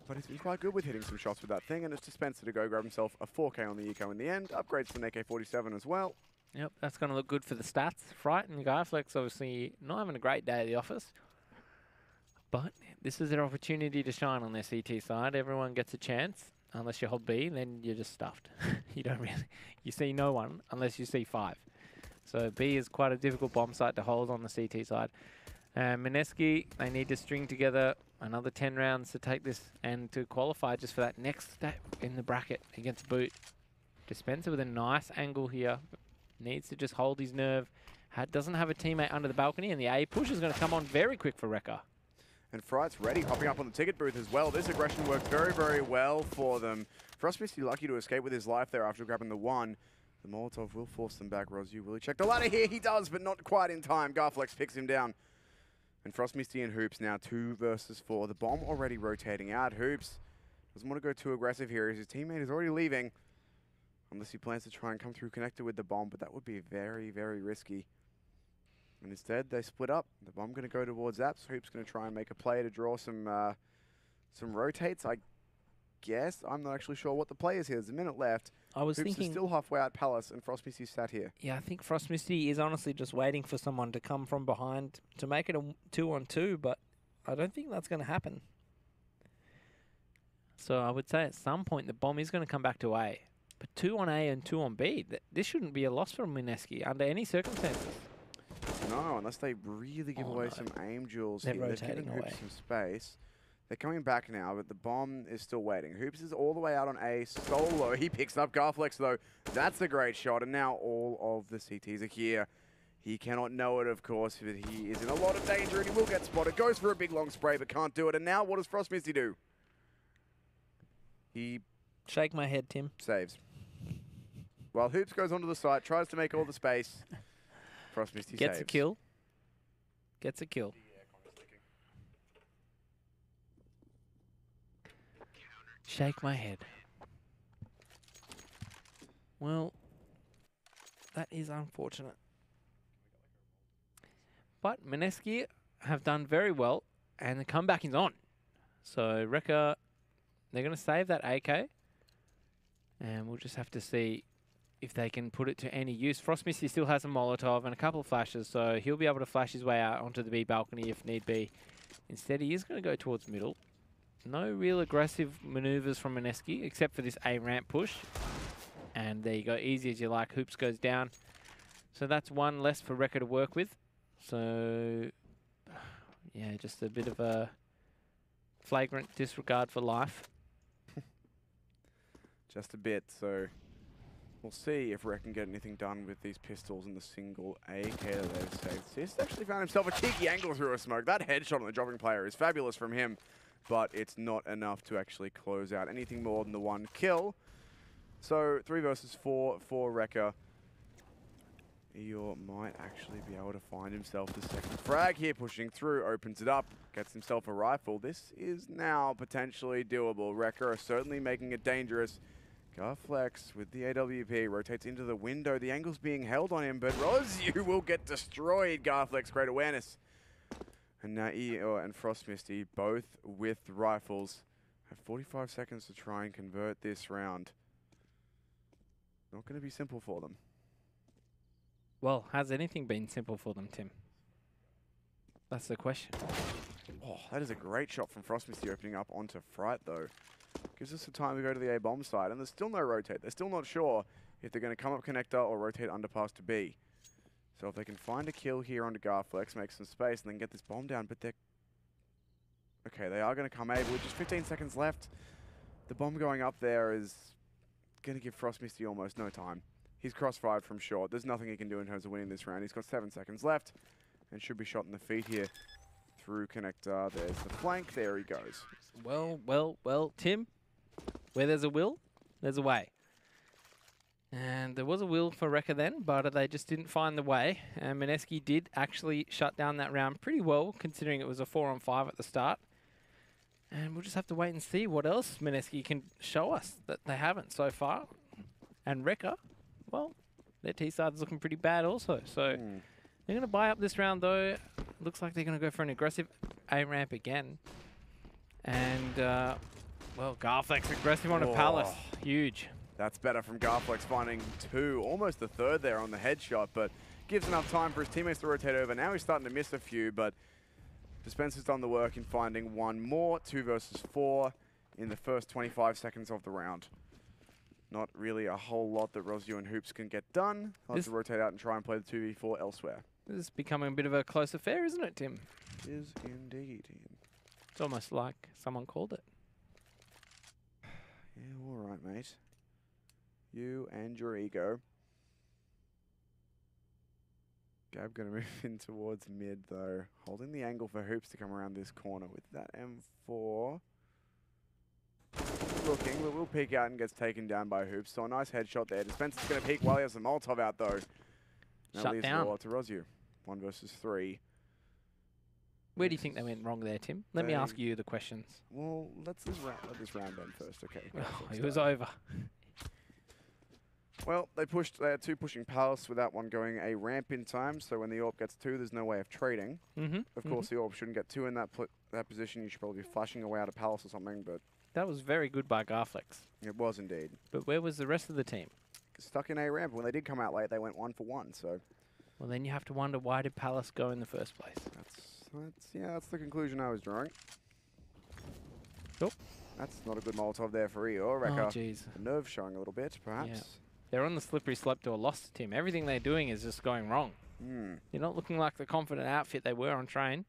But he's been quite good with hitting some shots with that thing, and it's Dispenser to go grab himself a 4K on the eco in the end. Upgrades to an AK-47 as well. Yep, that's going to look good for the stats. Fright and Guyflex obviously not having a great day at the office. But this is their opportunity to shine on their CT side. Everyone gets a chance. Unless you hold B, then you're just stuffed. You don't really... You see no one unless you see 5. So B is quite a difficult bomb site to hold on the CT side. Mineski, they need to string together another 10 rounds to take this and to qualify just for that next step in the bracket against Boot. Dispenser with a nice angle here. Needs to just hold his nerve. Doesn't have a teammate under the balcony, and the A push is going to come on very quick for Recca. And Fright's ready, hopping up on the ticket booth as well. This aggression worked very, very well for them. Frostmisty lucky to escape with his life there after grabbing the one. The Molotov will force them back. Rozu, will he check the ladder here? He does, but not quite in time. Garflex picks him down. And Frostmisty and Hoops now 2 versus 4. The bomb already rotating out. Hoops doesn't want to go too aggressive here as his teammate is already leaving. Unless he plans to try and come through connected with the bomb, but that would be very, very risky. And instead, they split up. The bomb going to go towards Zaps. Hoops going to try and make a play to draw some rotates, I guess. I'm not actually sure what the play is here. There's a minute left. I was Hoops thinking... is still halfway out Palace, and Frostmisty sat here. Yeah, I think Frostmisty is honestly just waiting for someone to come from behind to make it a 2-on-2, but I don't think that's going to happen. So I would say at some point the bomb is going to come back to A. But 2 on A and 2 on B, this shouldn't be a loss for Mineski under any circumstances. No, unless they really give away some aim jewels They're here. rotating They're giving away. Hoops some space. They're coming back now, but the bomb is still waiting. Hoops is all the way out on A solo. He picks up Garflex, though. That's a great shot, and now all of the CTs are here. He cannot know it, of course, but he is in a lot of danger, and he will get spotted. Goes for a big long spray, but can't do it. And now what does Frostmisty do? He Shake my head, Tim. saves. While Hoops goes onto the site, tries to make all the space. Frostmisty Gets saves. a kill. Gets a kill. shake my head. Well, that is unfortunate. But Mineski have done very well, and the comeback is on. So Recca, they're going to save that AK, and we'll just have to see if they can put it to any use. Frostmisty still has a Molotov and a couple of flashes, so he'll be able to flash his way out onto the B balcony if need be. Instead, he is going to go towards middle. No real aggressive maneuvers from Mineski, except for this A ramp push. And there you go, easy as you like. Hoops goes down. So that's one less for Recca to work with. So, yeah, just a bit of a flagrant disregard for life. Just a bit, so we'll see if Recca can get anything done with these pistols and the single AK that they've saved. Sis actually found himself a cheeky angle through a smoke. That headshot on the dropping player is fabulous from him, but it's not enough to actually close out anything more than the one kill. So 3 versus 4 for Recca. Eeyore might actually be able to find himself the second frag here, pushing through, opens it up, gets himself a rifle. This is now potentially doable. Recca are certainly making it dangerous. Garflex with the AWP rotates into the window. The angle's being held on him, but Rozyu will get destroyed. Garflex, great awareness. And now Eeyore and Frostmisty, both with rifles, have 45 seconds to try and convert this round. Not going to be simple for them. Well, has anything been simple for them, Tim? That's the question. Oh, that is a great shot from Frostmisty opening up onto Fright, though. Gives us some time to go to the A-bomb side, and there's still no rotate. They're still not sure if they're going to come up connector or rotate underpass to B. So if they can find a kill here onto Garflex, make some space, and then get this bomb down, but they're... Okay, they are going to come A, but with just 15 seconds left, the bomb going up there is going to give Frostmisty almost no time. He's cross-fired from short. There's nothing he can do in terms of winning this round. He's got 7 seconds left and should be shot in the feet here through connector. There's the flank. There he goes. Well, Tim, where there's a will, there's a way. And there was a will for Recca then, but they just didn't find the way. And Mineski did actually shut down that round pretty well, considering it was a 4-on-5 at the start. And we'll just have to wait and see what else Mineski can show us that they haven't so far. And Recca, well, their T-side is looking pretty bad also. So they're going to buy up this round, though. Looks like they're going to go for an aggressive A-ramp again. And, well, Garflex aggressive on a Palace. Huge. That's better from Garflex, finding 2, almost the 3rd there on the headshot, but gives enough time for his teammates to rotate over. Now he's starting to miss a few, but Dispenser's done the work in finding 1 more, 2 versus 4 in the first 25 seconds of the round. Not really a whole lot that Rozyu and Hoops can get done. I'll have to rotate out and try and play the 2v4 elsewhere. This is becoming a bit of a close affair, isn't it, Tim? It is indeed. It's almost like someone called it. Yeah, all right, mate. You and your ego. Gab going to move in towards mid, though. Holding the angle for Hoops to come around this corner with that M4. Looking, but will peek out and gets taken down by Hoops. So a nice headshot there. Dispenser's going to peek while he has the Molotov out, though. That leaves the wall to Rozyu. 1 versus 3. Where do you think they went wrong there, Tim? Let me ask you the questions. Well, let this round end first, okay. It was over. Well, they had 2 pushing Palace without 1 going a ramp in time, so when the AWP gets 2, there's no way of trading. Of course, the AWP shouldn't get 2 in that position. You should probably be flashing away out of Palace or something, but... That was very good by Garflex. It was indeed. But where was the rest of the team? Stuck in a ramp. When they did come out late, they went 1 for 1, so... Well, then you have to wonder, why did Palace go in the first place? That's the conclusion I was drawing. Nope. That's not a good Molotov there for Eeyore. Recca, oh, jeez. The nerve showing a little bit, perhaps. Yeah. They're on the slippery slope to a loss, Tim. Everything they're doing is just going wrong. They're not looking like the confident outfit they were on train.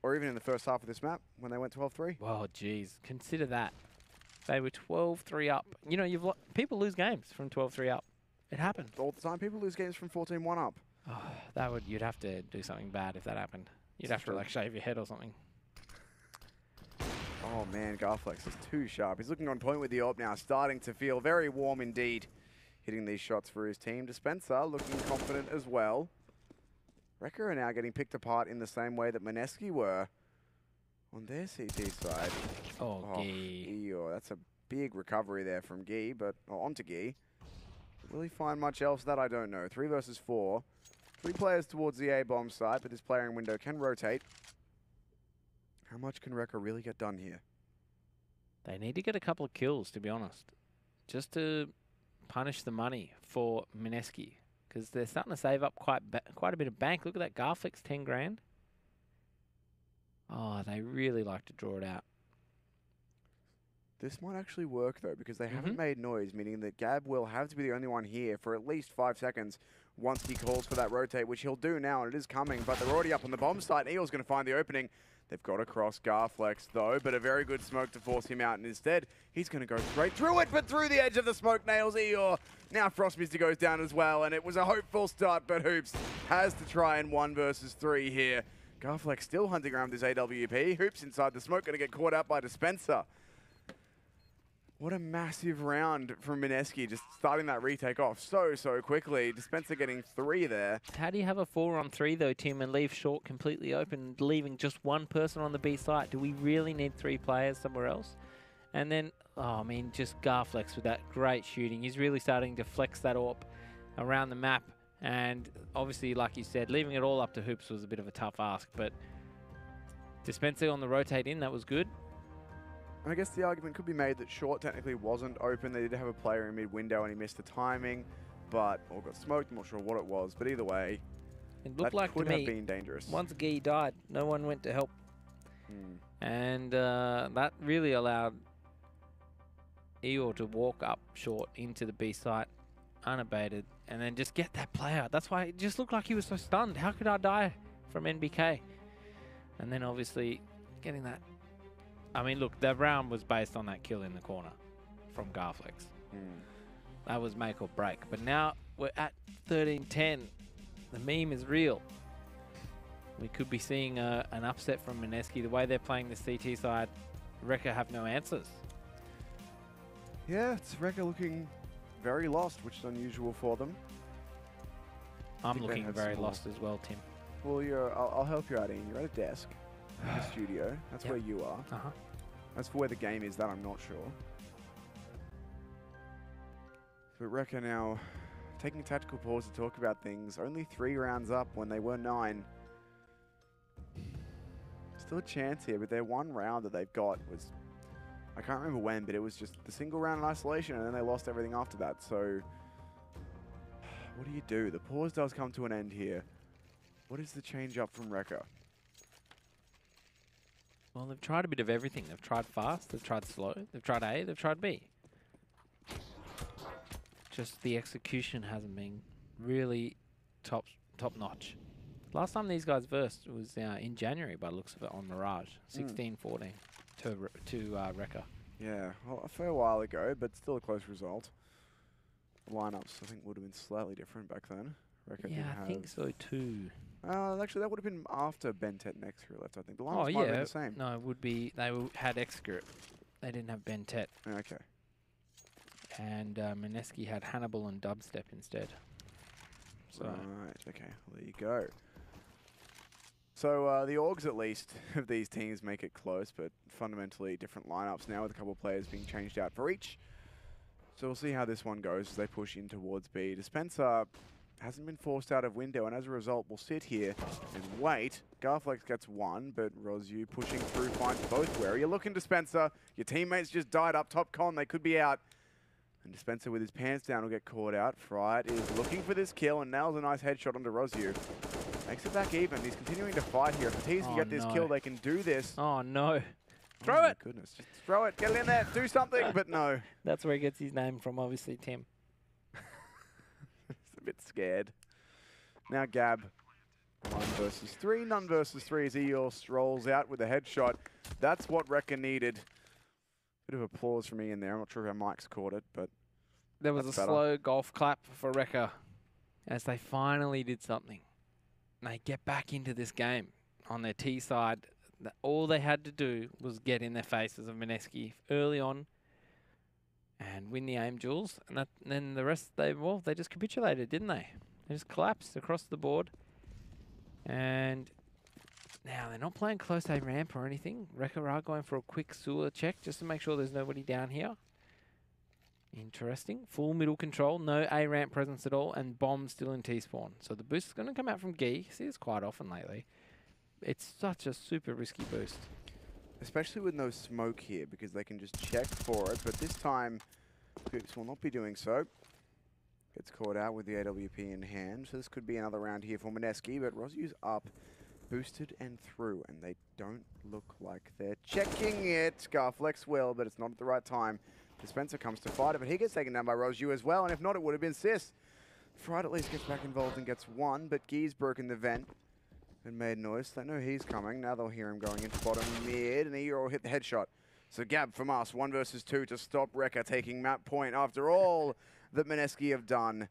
Or even in the first half of this map, when they went 12-3. Well, jeez. Consider that. They were 12-3 up. You know, people lose games from 12-3 up. It happens. All the time. People lose games from 14-1 up. Oh, you'd have to do something bad if that happened. You'd have to, like, shave your head or something. Oh, man, Garflex is too sharp. He's looking on point with the AWP now, starting to feel very warm indeed. Hitting these shots for his team. Dispenser looking confident as well. Recca are now getting picked apart in the same way that Mineski were on their CT side. Oh, gee. Eeyore, that's a big recovery there from Guy, but onto Guy. Will he find much else? That I don't know. 3 versus 4. 3 players towards the A-bomb side, but this player in window can rotate. How much can Recca really get done here? They need to get a couple of kills, to be honest, just to punish the money for Mineski, because they're starting to save up quite a bit of bank. Look at that, Garflex 10 grand. Oh, they really like to draw it out. This might actually work, though, because they haven't made noise, meaning that Gab will have to be the only one here for at least 5 seconds once he calls for that rotate, which he'll do now, and it is coming, but they're already up on the bomb site. Eagle's going to find the opening. They've got to cross Garflex, though, but a very good smoke to force him out, and instead, he's going to go straight through it, but through the edge of the smoke nails Eeyore. Now Frost Misty goes down as well, and it was a hopeful start, but Hoops has to try in 1 versus 3 here. Garflex still hunting around this AWP. Hoops inside the smoke, going to get caught out by Dispenser. What a massive round from Mineski, just starting that retake off so quickly. Dispenser getting 3 there. How do you have a 4-on-3 though, Tim, and leave short completely open, leaving just one person on the B site? Do we really need 3 players somewhere else? And then, oh, I mean, just Garflex with that great shooting. He's really starting to flex that AWP around the map. And obviously, like you said, leaving it all up to Hoops was a bit of a tough ask. But Dispenser on the rotate in, that was good. And I guess the argument could be made that short technically wasn't open. They did have a player in mid-window and he missed the timing, or got smoked. I'm not sure what it was, but either way, it looked that like could to have me, been dangerous. Once Guy died, no one went to help. And that really allowed Eeyore to walk up short into the B site, unabated, and then just get that play out. That's why it just looked like he was so stunned. How could I die from NBK? And then obviously getting that. I mean, look, the round was based on that kill in the corner from Garflex. That was make or break. But now we're at 13-10. The meme is real. We could be seeing an upset from Mineski. The way they're playing the CT side, Recca have no answers. Yeah, it's Recca looking very lost, which is unusual for them. I'm looking very lost as well, Tim. Well, I'll help you out, Ian. You're at a desk in the studio. That's where you are. As for where the game is, that I'm not sure. But Recca now taking a tactical pause to talk about things. Only 3 rounds up when they were 9. Still a chance here, but their one round that they've got was, I can't remember when, but it was just the single round in isolation, and then they lost everything after that. So what do you do? The pause does come to an end here. What is the change up from Recca? Well, they've tried a bit of everything. They've tried fast, they've tried slow, they've tried A, they've tried B. Just the execution hasn't been really top notch. Last time these guys versed was in January, by the looks of it, on Mirage. 16-14 to Recca. Yeah, well, a fair while ago, but still a close result. The lineups, I think, would have been slightly different back then. Recca Yeah, I think so too. Actually, that would have been after Bentet and Execure left, I think. The lineups might have been the same. No, it would be, had Execure. They didn't have Bentet. Okay. And Mineski had Hannibal and Dubstep instead. So. Right, okay, well, there you go. So the orgs, at least, of these teams make it close, but fundamentally different lineups now with a couple of players being changed out for each. So we'll see how this one goes as they push in towards B. Dispenser hasn't been forced out of window, and as a result, will sit here and wait. Garflex gets 1, but Rosu pushing through finds both. Where are you looking, Dispenser? Your teammates just died up top con. They could be out. And Dispenser with his pants down will get caught out. Fright is looking for this kill and nails a nice headshot onto Rosu. Makes it back even. He's continuing to fight here. If the T's can get this kill, they can do this. Oh, no. Throw it. Goodness. Just throw it. Get it in there. Do something, but no. That's where he gets his name from, obviously, Tim. He's a bit scared. Now Gab. 1 versus 3. None versus 3 as Eeyore strolls out with a headshot. That's what Recca needed. Bit of applause from Ian there. I'm not sure how Mike's caught it, but there was a slow golf clap for Recca as they finally did something. They get back into this game on their T side. All they had to do was get in their faces of Mineski early on and win the aim duels. And then the rest, they just capitulated, didn't they? They just collapsed across the board. And now they're not playing close A ramp or anything. Recca are going for a quick sewer check just to make sure there's nobody down here. Interesting. Full middle control, no A ramp presence at all, and bomb still in T-spawn. So the boost is going to come out from Gee. See this quite often lately. It's such a super risky boost. Especially with no smoke here, because they can just check for it. But this time, Hoops will not be doing so. Gets caught out with the AWP in hand. So this could be another round here for Mineski, but Rosyu's up, boosted and through, and they don't look like they're checking it. Garflex will, but it's not at the right time. Dispenser comes to fight it, but he gets taken down by Rosyu as well, and if not, it would have been Sis. Fried at least gets back involved and gets one, but Gee's broken the vent and made noise. They know he's coming. Now they'll hear him going into bottom mid, and he will hit the headshot. So Gab from us, 1 versus 2 to stop Recca taking map point after all that Mineski have done.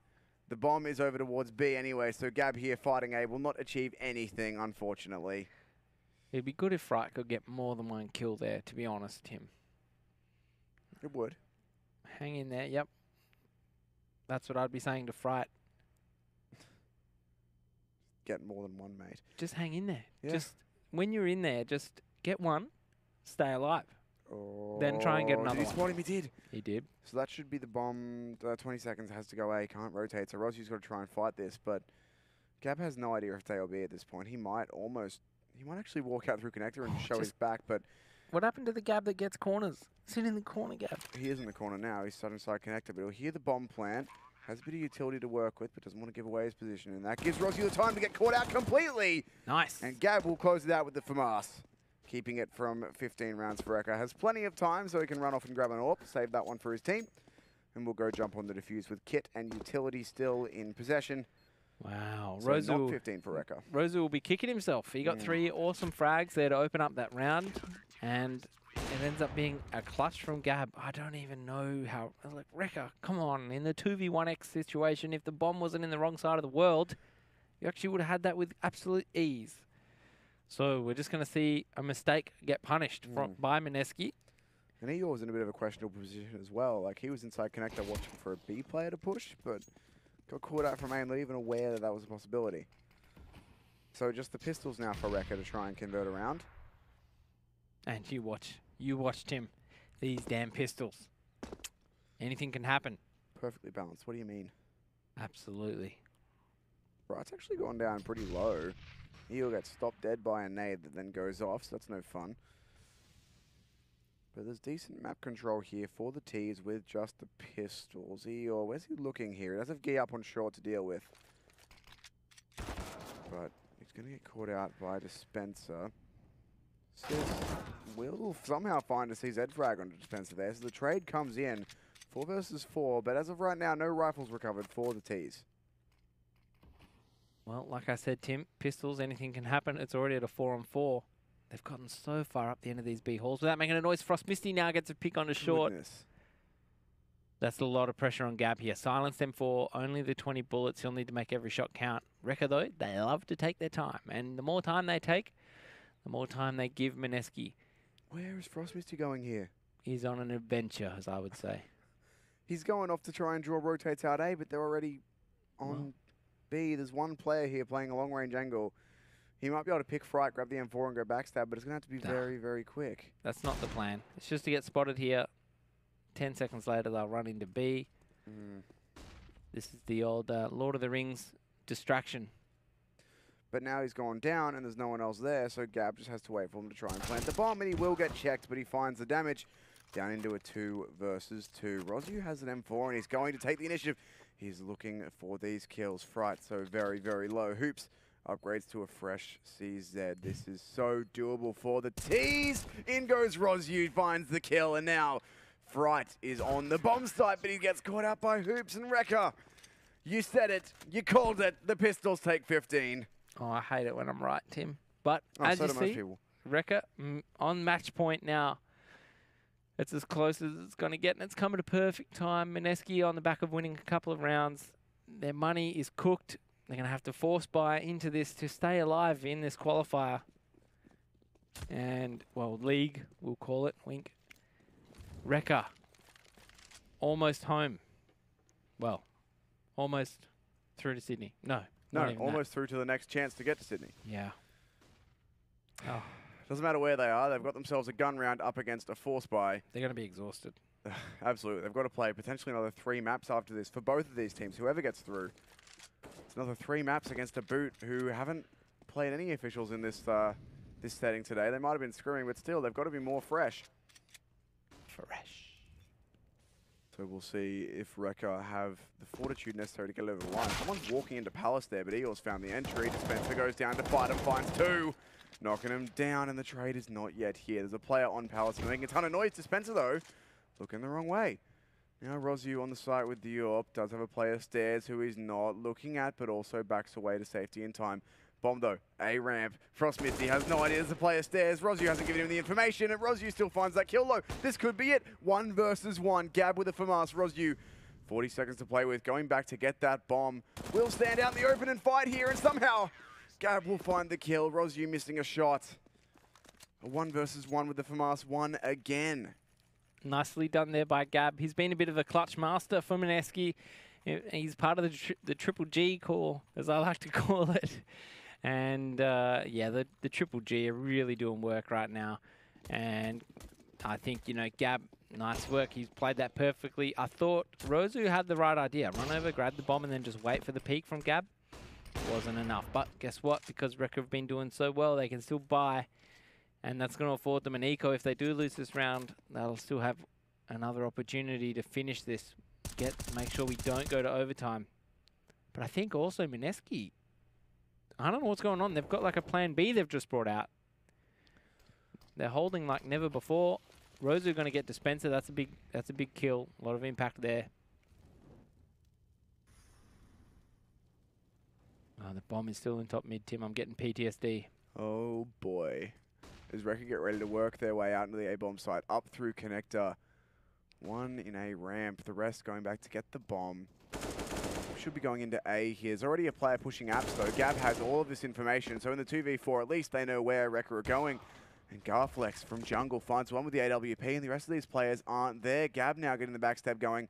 The bomb is over towards B anyway, so Gab here fighting A will not achieve anything, unfortunately. It'd be good if Fright could get more than 1 kill there, to be honest, Tim. It would. Hang in there, yep. That's what I'd be saying to Fright. Get more than 1, mate. Just hang in there. Yeah. Just, when you're in there, just get 1, stay alive. Oh, Then try and get another did he one. spot him? He did. He did. So that should be the bomb. 20 seconds has to go A. Can't rotate. So Rosyu's got to try and fight this. But Gab has no idea if it's A or B at this point. He might actually walk out through connector and show his back. But what happened to the Gab that gets corners? Sit in the corner, Gab. he is in the corner now. He's inside connector. But he'll hear the bomb plant. Has a bit of utility to work with, but doesn't want to give away his position. And that gives Rosyu the time to get caught out completely. Nice. And Gab will close it out with the FAMAS. Keeping it from 15 rounds for Recca. Has plenty of time, so he can run off and grab an AWP. Save that one for his team. And we'll go jump on the defuse with Kit and utility still in possession. Wow. So not 15 for Recca. Rosu will be kicking himself. He got 3 awesome frags there to open up that round. And it ends up being a clutch from Gab. I don't even know how. I was like, Recca, come on. In the 2v1x situation, if the bomb wasn't in the wrong side of the world, you actually would have had that with absolute ease. So we're just going to see a mistake get punished by Mineski. And he was in a bit of a questionable position as well. Like, he was inside connector watching for a B player to push, but got caught out from A and not even aware that that was a possibility. So just the pistols now for Recca to try and convert around. And you watch Tim. These damn pistols. Anything can happen. Perfectly balanced. What do you mean? Absolutely. Right, it's actually gone down pretty low. He'll get stopped dead by a nade that then goes off, so that's no fun. But there's decent map control here for the T's with just the pistols. Where's he looking here? He does have Gee up on short to deal with. But he's going to get caught out by Dispenser. Sis will somehow find a CZ frag on Dispenser there. So the trade comes in. 4 versus 4, but as of right now, no rifles recovered for the T's. Well, like I said, Tim, pistols, anything can happen. It's already at a 4-on-4. They've gotten so far up the end of these B halls without making a noise. Frost Misty now gets a pick on the short. Goodness. That's a lot of pressure on Gab here. Silence them for only the 20 bullets. He'll need to make every shot count. Recca, though, they love to take their time. And the more time they take, the more time they give Mineski. Where is Frost Misty going here? He's on an adventure, as I would say. He's going off to try and draw rotates out A, but they're already on B. There's one player here playing a long-range angle. He might be able to pick Fright, grab the M4 and go backstab, but it's going to have to be very, very quick. That's not the plan. It's just to get spotted here. 10 seconds later, they'll run into B. This is the old Lord of the Rings distraction. But now he's gone down and there's no one else there, so Gab just has to wait for him to try and plant the bomb, and he will get checked, but he finds the damage. Down into a 2 versus 2. Rosyu has an M4 and he's going to take the initiative. He's looking for these kills. Fright so very, very low. Hoops upgrades to a fresh CZ. This is so doable for the T's. In goes Rosyu, finds the kill, and now Fright is on the bomb site, but he gets caught out by Hoops and Recca. You said it. You called it. The pistols take 15. Oh, I hate it when I'm right, Tim. But as so you do most see, people. Recca on match point now. It's as close as it's going to get, and it's come at a perfect time. Mineski on the back of winning a couple of rounds. Their money is cooked. They're going to have to force buy into this to stay alive in this qualifier. And, well, league, we'll call it. Wink. Recca, almost home. Well, almost through to Sydney. No, almost through to the next chance to get to Sydney. Yeah. Oh. Doesn't matter where they are. They've got themselves a gun round up against a force buy. They're going to be exhausted. Absolutely. They've got to play potentially another 3 maps after this for both of these teams, whoever gets through. It's another 3 maps against a Boot who haven't played any officials in this this setting today. They might have been screwing, but still, they've got to be more fresh. So we'll see if Recca have the fortitude necessary to get over the line. Someone's walking into Palace there, but Eagles found the entry. Dispenser goes down to fight and finds 2. Knocking him down, and the trade is not yet here. There's a player on Palace making a ton of noise. Dispenser, though, looking the wrong way. Now Rozu on the site with the Yorp does have a player stairs who he's not looking at, but also backs away to safety in time. Bomb, though, a ramp. Frost Misty has no idea there's a player stairs. Rozu hasn't given him the information, and Rozu still finds that kill, though. This could be it. 1 versus 1. Gab with a FAMAS. Rozu, 40 seconds to play with. Going back to get that bomb. Will stand out in the open and fight here, and somehow Gab will find the kill. Rozu missing a shot. A 1 versus 1 with the FAMAS. 1 again. Nicely done there by Gab. He's been a bit of a clutch master for Mineski. He's part of the Triple G core, as I like to call it. And yeah, the Triple G are really doing work right now. And I think, you know, Gab, nice work. He's played that perfectly. I thought Rozu had the right idea. Run over, grab the bomb, and then just wait for the peak from Gab. Wasn't enough. But guess what? Because Recca have been doing so well, they can still buy. And that's going to afford them an eco. If they do lose this round, they'll still have another opportunity to finish this. Make sure we don't go to overtime. But I think also Mineski, I don't know what's going on. They've got like a plan B they've just brought out. They're holding like never before. Rozu going to get Dispenser. That's a big kill. A lot of impact there. Oh, the bomb is still in top mid, Tim. I'm getting PTSD. Oh boy. As Recca get ready to work their way out into the A-bomb site, up through connector. 1 in a ramp, the rest going back to get the bomb. Should be going into A here. There's already a player pushing apps though. Gab has all of this information, so in the 2v4 at least they know where Recca are going. And Garflex from jungle finds 1 with the AWP, and the rest of these players aren't there. Gab now getting the backstab going.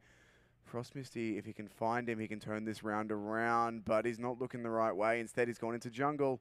Frost Misty, if he can find him, he can turn this round around, but he's not looking the right way. Instead, he's gone into jungle.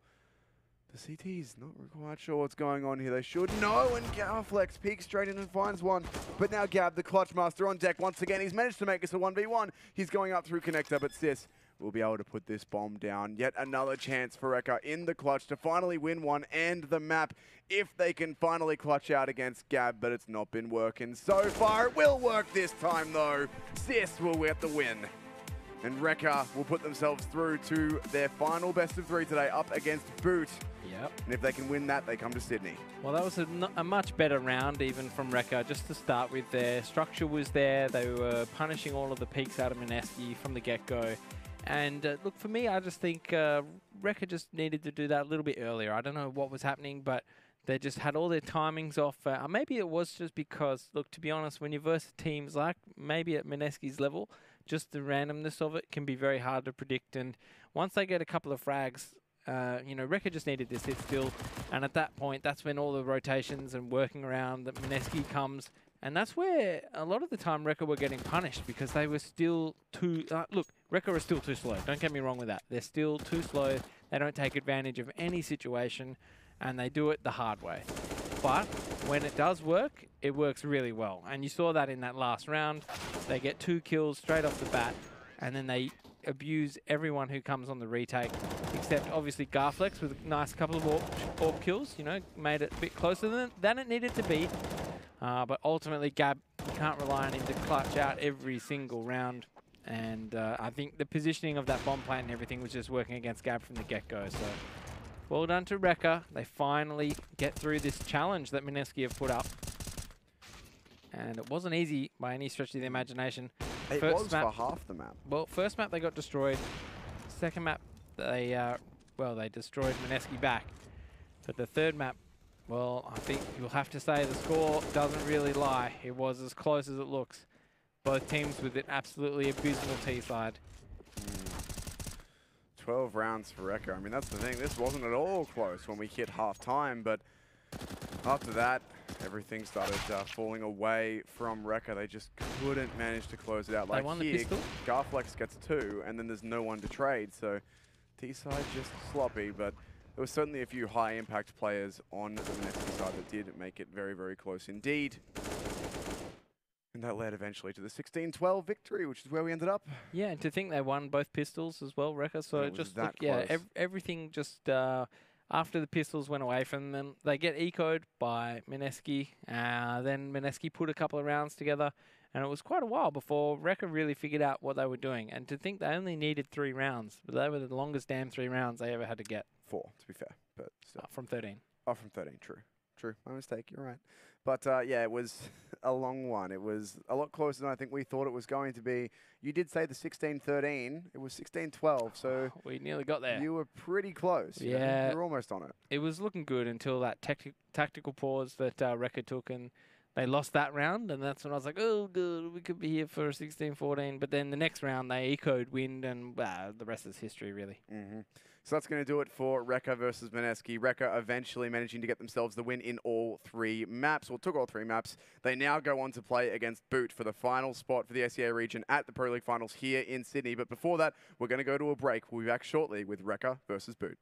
The CT's not quite sure what's going on here. They should know, and Garflex peeks straight in and finds 1. But now Gab, the clutch master, on deck once again. He's managed to make us a 1v1. He's going up through connector, but Sis will be able to put this bomb down. Yet another chance for Recca in the clutch to finally win one and the map if they can finally clutch out against Gab, but it's not been working so far. It will work this time, though. Sis will get the win. And Recca will put themselves through to their final best of 3 today, up against Boot. Yep. And if they can win that, they come to Sydney. Well, that was a much better round even from Recca. Just to start with, their structure was there. They were punishing all of the peaks out of Mineski from the get-go. And look, for me, I just think Recca just needed to do that a little bit earlier. I don't know what was happening, but they just had all their timings off. Maybe it was just because, look, to be honest, when you verse teams like maybe at Mineski's level, just the randomness of it can be very hard to predict. And once they get a couple of frags, you know, Recca just needed to sit still. And at that point, that's when all the rotations and working around that Mineski comes. And that's where a lot of the time Recca were getting punished because they were still too... look, Recca are still too slow. Don't get me wrong with that. They're still too slow. They don't take advantage of any situation, and they do it the hard way. But when it does work, it works really well. And you saw that in that last round. They get 2 kills straight off the bat, and then they abuse everyone who comes on the retake, except obviously Garflex with a nice couple of AWP kills, you know, made it a bit closer than it needed to be. But ultimately, Gab, you can't rely on him to clutch out every single round. And I think the positioning of that bomb plant and everything was just working against Gab from the get-go. So well done to Recca. They finally get through this challenge that Mineski have put up. And it wasn't easy by any stretch of the imagination. It was for half the map. Well, first map they got destroyed. Second map, they destroyed Mineski back. But the third map, well, I think you'll have to say the score doesn't really lie. It was as close as it looks. Both teams with an absolutely abysmal T-side. 12 rounds for Recca. I mean, that's the thing. This wasn't at all close when we hit half-time, but after that, everything started falling away from Recca. They just couldn't manage to close it out. They won the pistol. Garflex gets 2, and then there's no one to trade, so T-side just sloppy, but there was certainly a few high-impact players on the Mineski side that did make it very, very close indeed. And that led eventually to the 16-12 victory, which is where we ended up. Yeah, and to think they won both pistols as well, Recca. So And it was just that look, yeah, close. everything just after the pistols went away from them, they get ecoed by Mineski. Then Mineski put a couple of rounds together, and it was quite a while before Recca really figured out what they were doing. And to think they only needed 3 rounds, but they were the longest damn 3 rounds they ever had to get. 4, to be fair, but still. From 13. Oh, from 13, true. True, my mistake, you're right. But yeah, it was a long one. It was a lot closer than I think we thought it was going to be. You did say the 16-13. It was 16-12, so we nearly got there. you were pretty close. Yeah. You were almost on it. It was looking good until that tactical pause that Recca took, and they lost that round, and that's when I was like, oh, good, we could be here for 16-14. But then the next round, they echoed wind, and the rest is history, really. Mm-hmm. So that's going to do it for Recca versus Mineski. Recca eventually managing to get themselves the win in all 3 maps, or took all 3 maps. They now go on to play against Boot for the final spot for the SEA region at the Pro League Finals here in Sydney. But before that, we're going to go to a break. We'll be back shortly with Recca versus Boot.